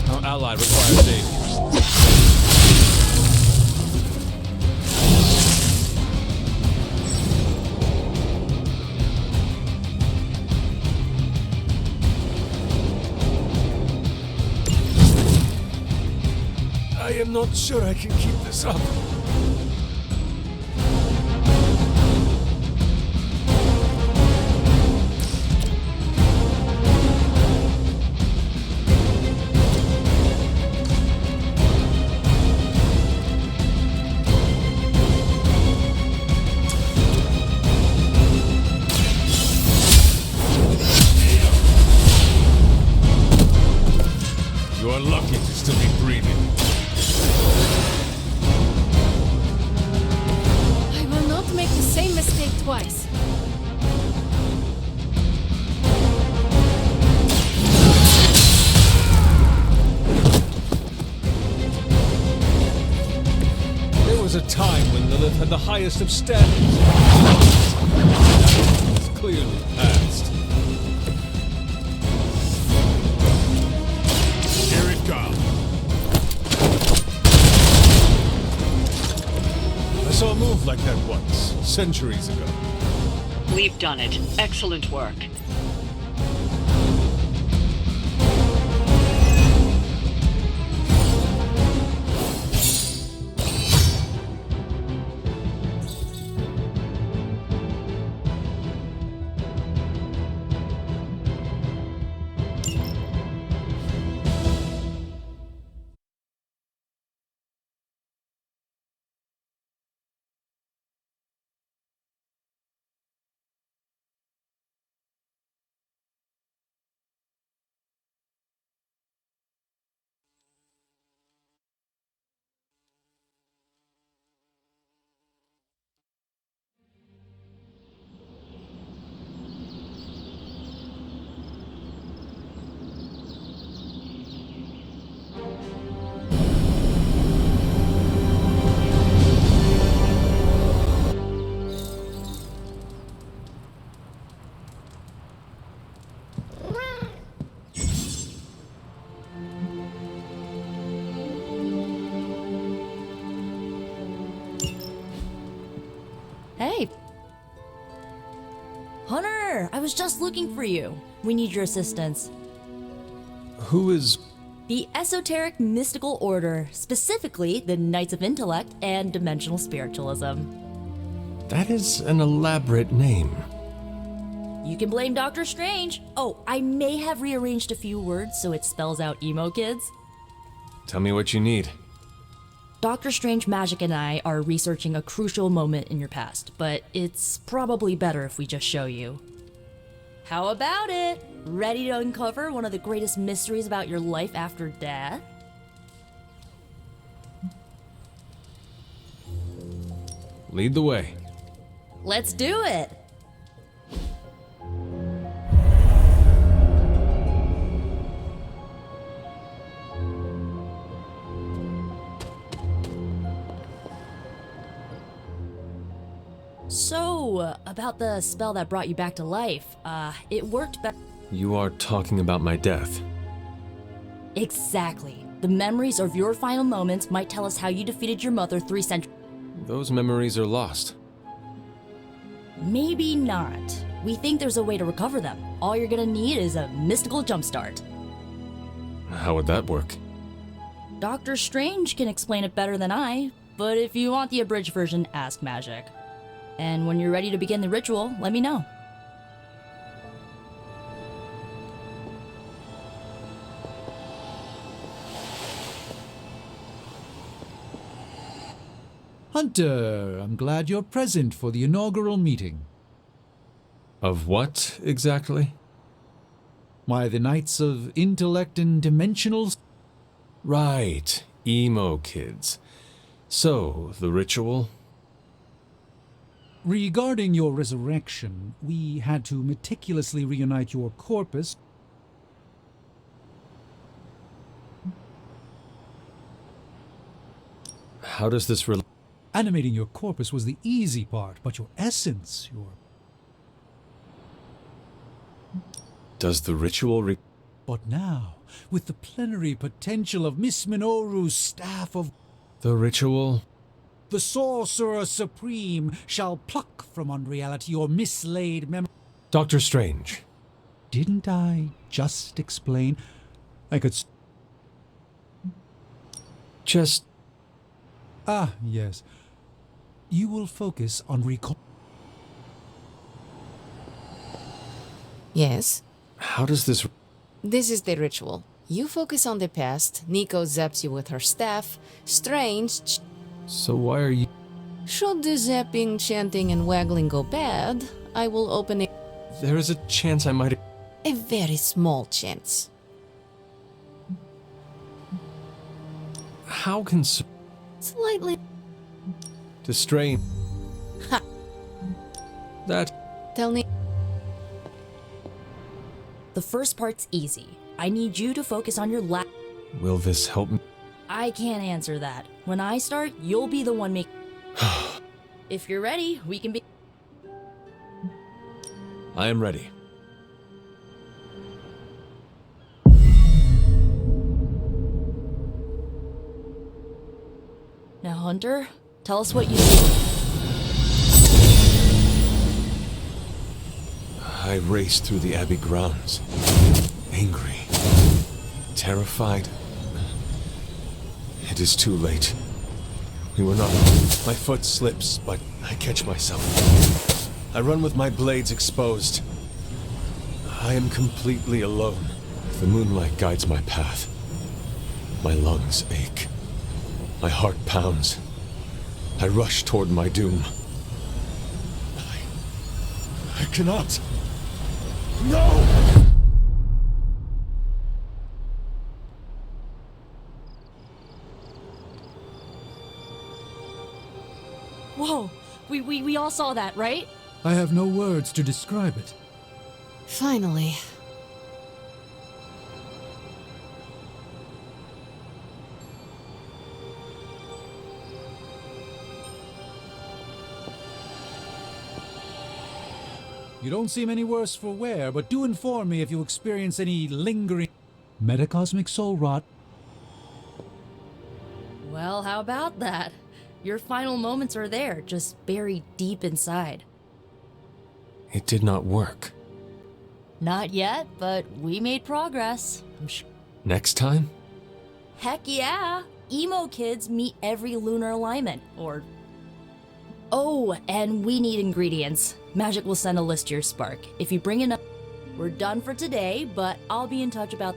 Our ally requires aid. I am not sure I can keep this up. You are lucky to still be breathing. I will not make the same mistake twice. There was a time when Lilith had the highest of standards. It's clearly past. Here it comes. I saw a move like that once, centuries ago. We've done it. Excellent work. Hey! Hunter! I was just looking for you. We need your assistance. Who is... The Esoteric Mystical Order, specifically the Knights of Intellect and Dimensional Spiritualism. That is an elaborate name. You can blame Dr. Strange. Oh, I may have rearranged a few words so it spells out emo kids. Tell me what you need. Dr. Strange Magic and I are researching a crucial moment in your past, but it's probably better if we just show you. How about it? Ready to uncover one of the greatest mysteries about your life after death? Lead the way. Let's do it! So, about the spell that brought you back to life, it worked better. You are talking about my death. Exactly. The memories of your final moments might tell us how you defeated your mother 3 centuries. Those memories are lost. Maybe not. We think there's a way to recover them. All you're gonna need is a mystical jumpstart. How would that work? Doctor Strange can explain it better than I, but if you want the abridged version, ask Magic. And when you're ready to begin the ritual, let me know. Hunter, I'm glad you're present for the inaugural meeting. Of what, exactly? Why, the Knights of Intellect and Dimensionals? Right, emo kids. So, the ritual? Regarding your resurrection, we had to meticulously reunite your corpus. How does this Animating your corpus was the easy part, but your essence, your... Does the ritual But now, with the plenary potential of Miss Minoru's staff of... The ritual? The Sorcerer Supreme shall pluck from unreality your mislaid memory. Doctor Strange. Didn't I just explain? I could... Just... Ah, yes. You will focus on recall... Yes? How does this... This is the ritual. You focus on the past, Nico zaps you with her staff, Strange... So why are you... Should the zapping, chanting, and waggling go bad, I will open it. There is a chance I might... A very small chance. How can... Slightly. To strain... Ha! That... Tell me. The first part's easy. I need you to focus on your Will this help me? I can't answer that. When I start, you'll be the one making... If you're ready, we can be... I am ready. Now, Hunter, tell us what you do. I raced through the Abbey grounds. Angry. Terrified. It is too late. We were not... My foot slips, but I catch myself. I run with my blades exposed. I am completely alone. The moonlight guides my path. My lungs ache. My heart pounds. I rush toward my doom. I cannot. No! Whoa! We all saw that, right? I have no words to describe it. Finally. You don't seem any worse for wear, but do inform me if you experience any lingering... metacosmic soul rot. Well, how about that? Your final moments are there, just buried deep inside. It did not work. Not yet, but we made progress. Next time? Heck yeah! Emo kids meet every lunar alignment, or... Oh, and we need ingredients. Magic will send a list to your Spark. If you bring enough... We're done for today, but I'll be in touch about...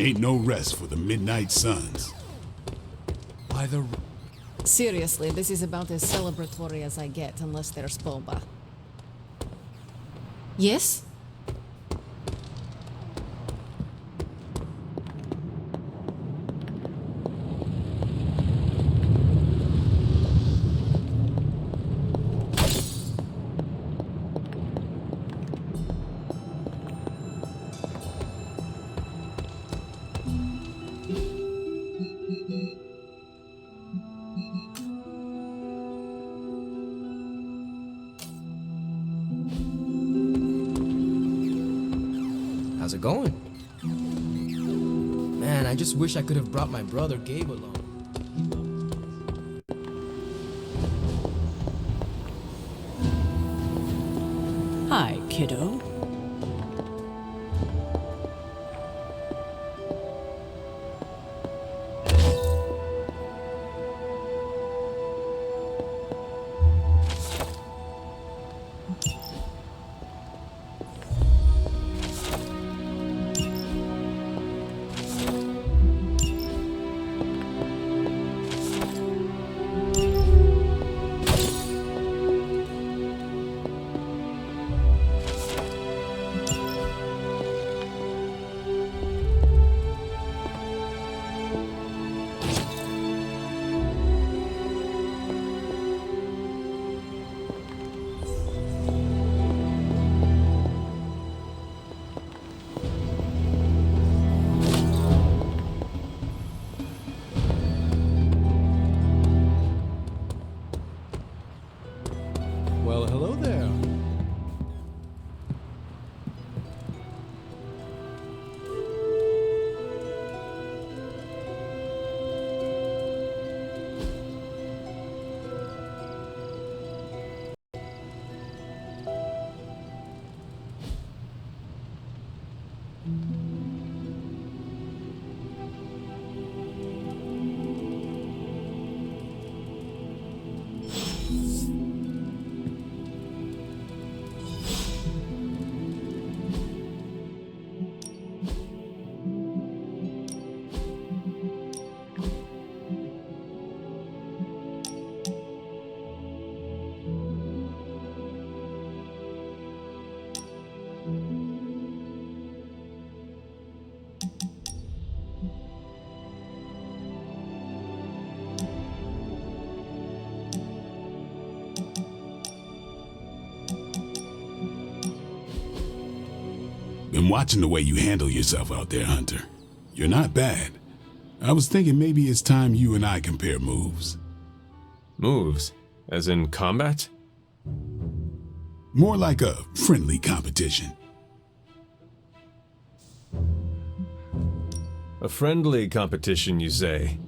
Ain't no rest for the Midnight Suns. By the... Seriously, this is about as celebratory as I get, unless there's boba. Yes? it going? Man, I just wish I could have brought my brother Gabe along. Hi, kiddo. Well, hello there. Been watching the way you handle yourself out there, Hunter. You're not bad. I was thinking maybe it's time you and I compare moves. Moves? As in combat? More like a friendly competition. A friendly competition, you say?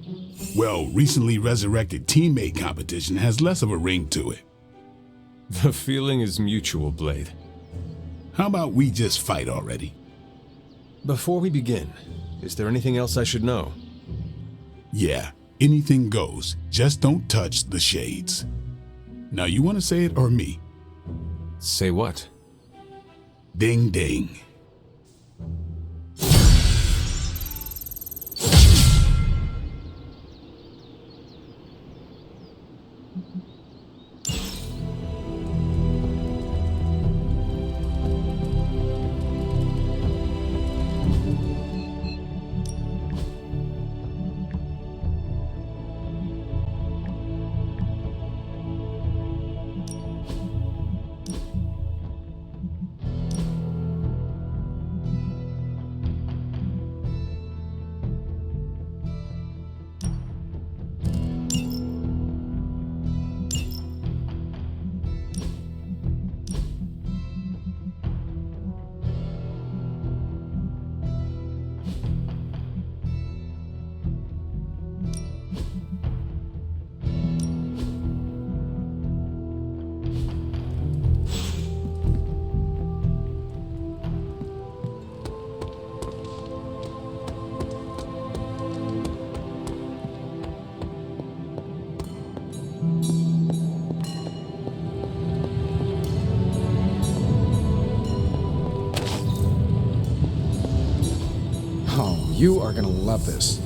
Well, recently resurrected teammate competition has less of a ring to it. The feeling is mutual, Blade. How about we just fight already? Before we begin, is there anything else I should know? Yeah, anything goes. Just don't touch the shades. Now, you want to say it or me? Say what? Ding ding. You are gonna love this.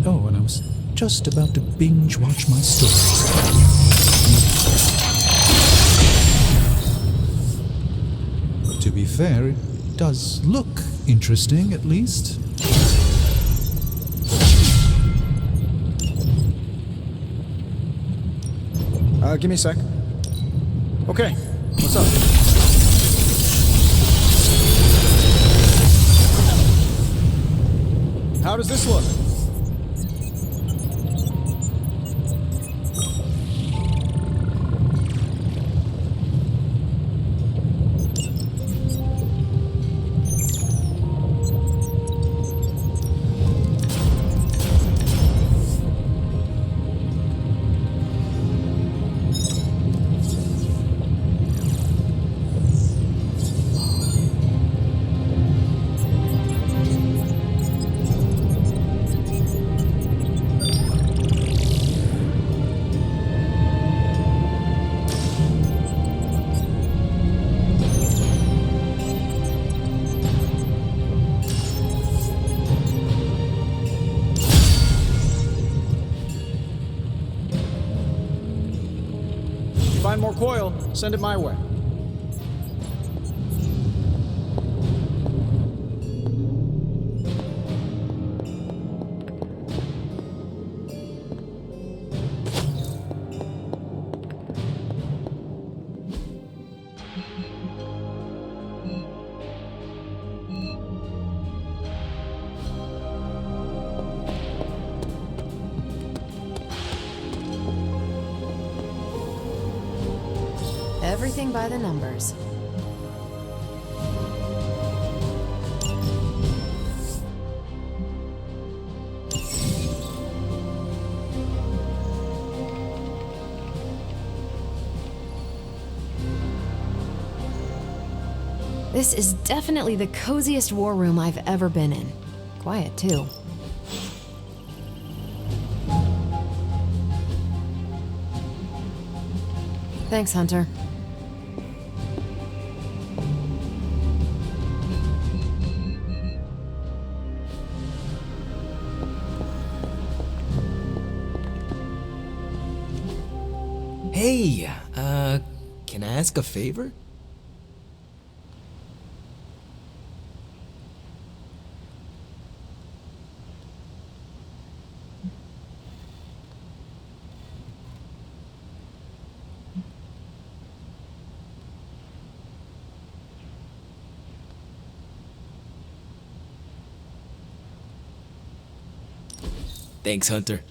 Oh, and I was just about to binge watch my stories. But to be fair, it does look interesting, at least. Give me a sec. Okay, what's up? How does this look? Find more coil, send it my way. Everything by the numbers. This is definitely the coziest war room I've ever been in. Quiet, too. Thanks, Hunter. Hey, can I ask a favor? Thanks, Hunter.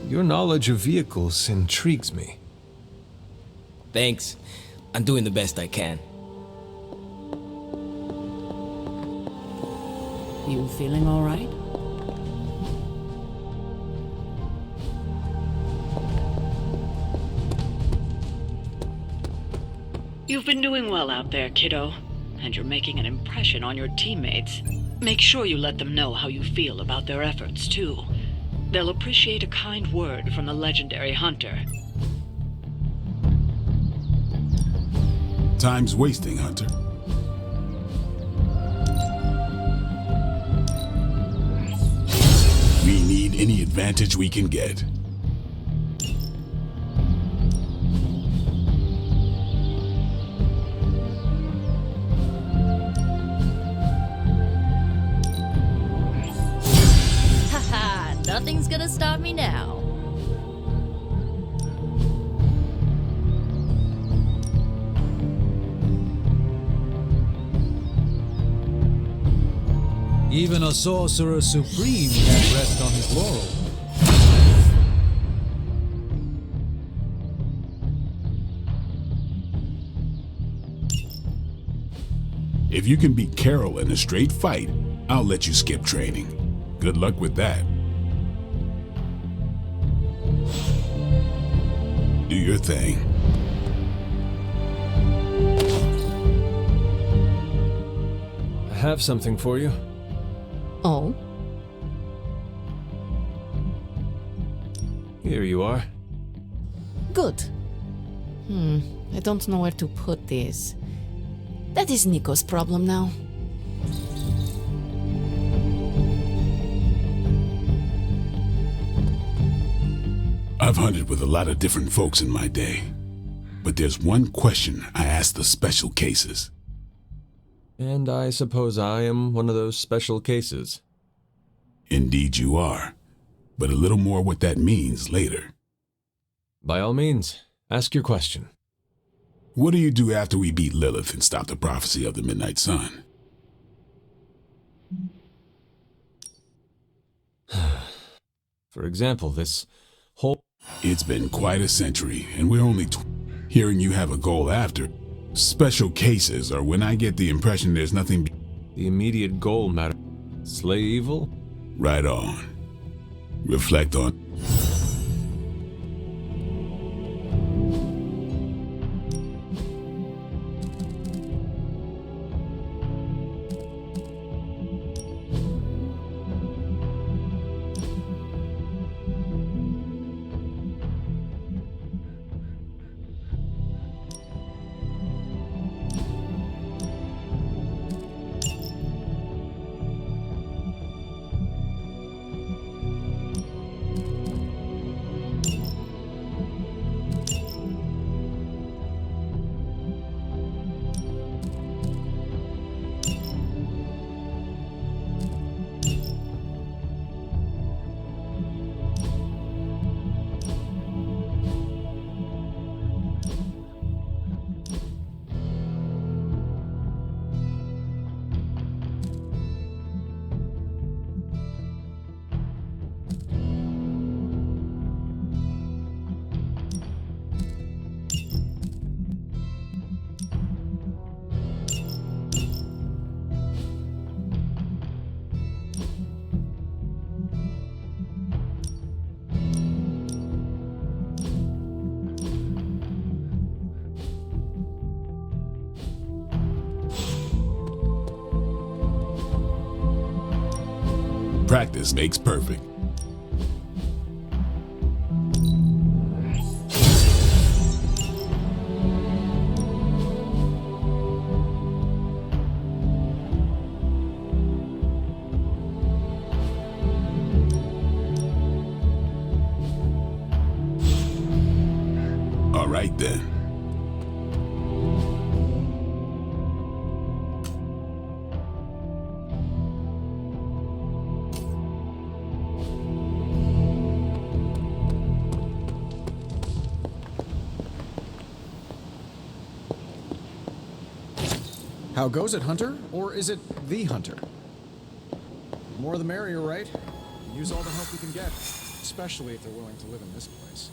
Your knowledge of vehicles intrigues me. Thanks. I'm doing the best I can. You feeling all right? You've been doing well out there, kiddo. And you're making an impression on your teammates. Make sure you let them know how you feel about their efforts, too. They'll appreciate a kind word from the legendary Hunter. Time's wasting, Hunter. We need any advantage we can get. Nothing's gonna stop me now. Even a sorcerer supreme can't rest on his laurel. If you can beat Carol in a straight fight, I'll let you skip training. Good luck with that. Do your thing. I have something for you. Oh? Here you are. Good. I don't know where to put this. That is Nico's problem now. I've hunted with a lot of different folks in my day, but there's one question I ask the special cases. And I suppose I am one of those special cases. Indeed you are. But a little more what that means later. By all means, ask your question. What do you do after we beat Lilith and stop the prophecy of the Midnight Sun? For example, this whole... It's been quite a century, and we're only hearing you have a goal after. Special cases are when I get the impression there's nothing... The immediate goal matter. Slay evil? Right on. Reflect on... Practice makes perfect. All right then. How goes it, Hunter? Or is it the Hunter? The more the merrier, right? Use all the help we can get, especially if they're willing to live in this place.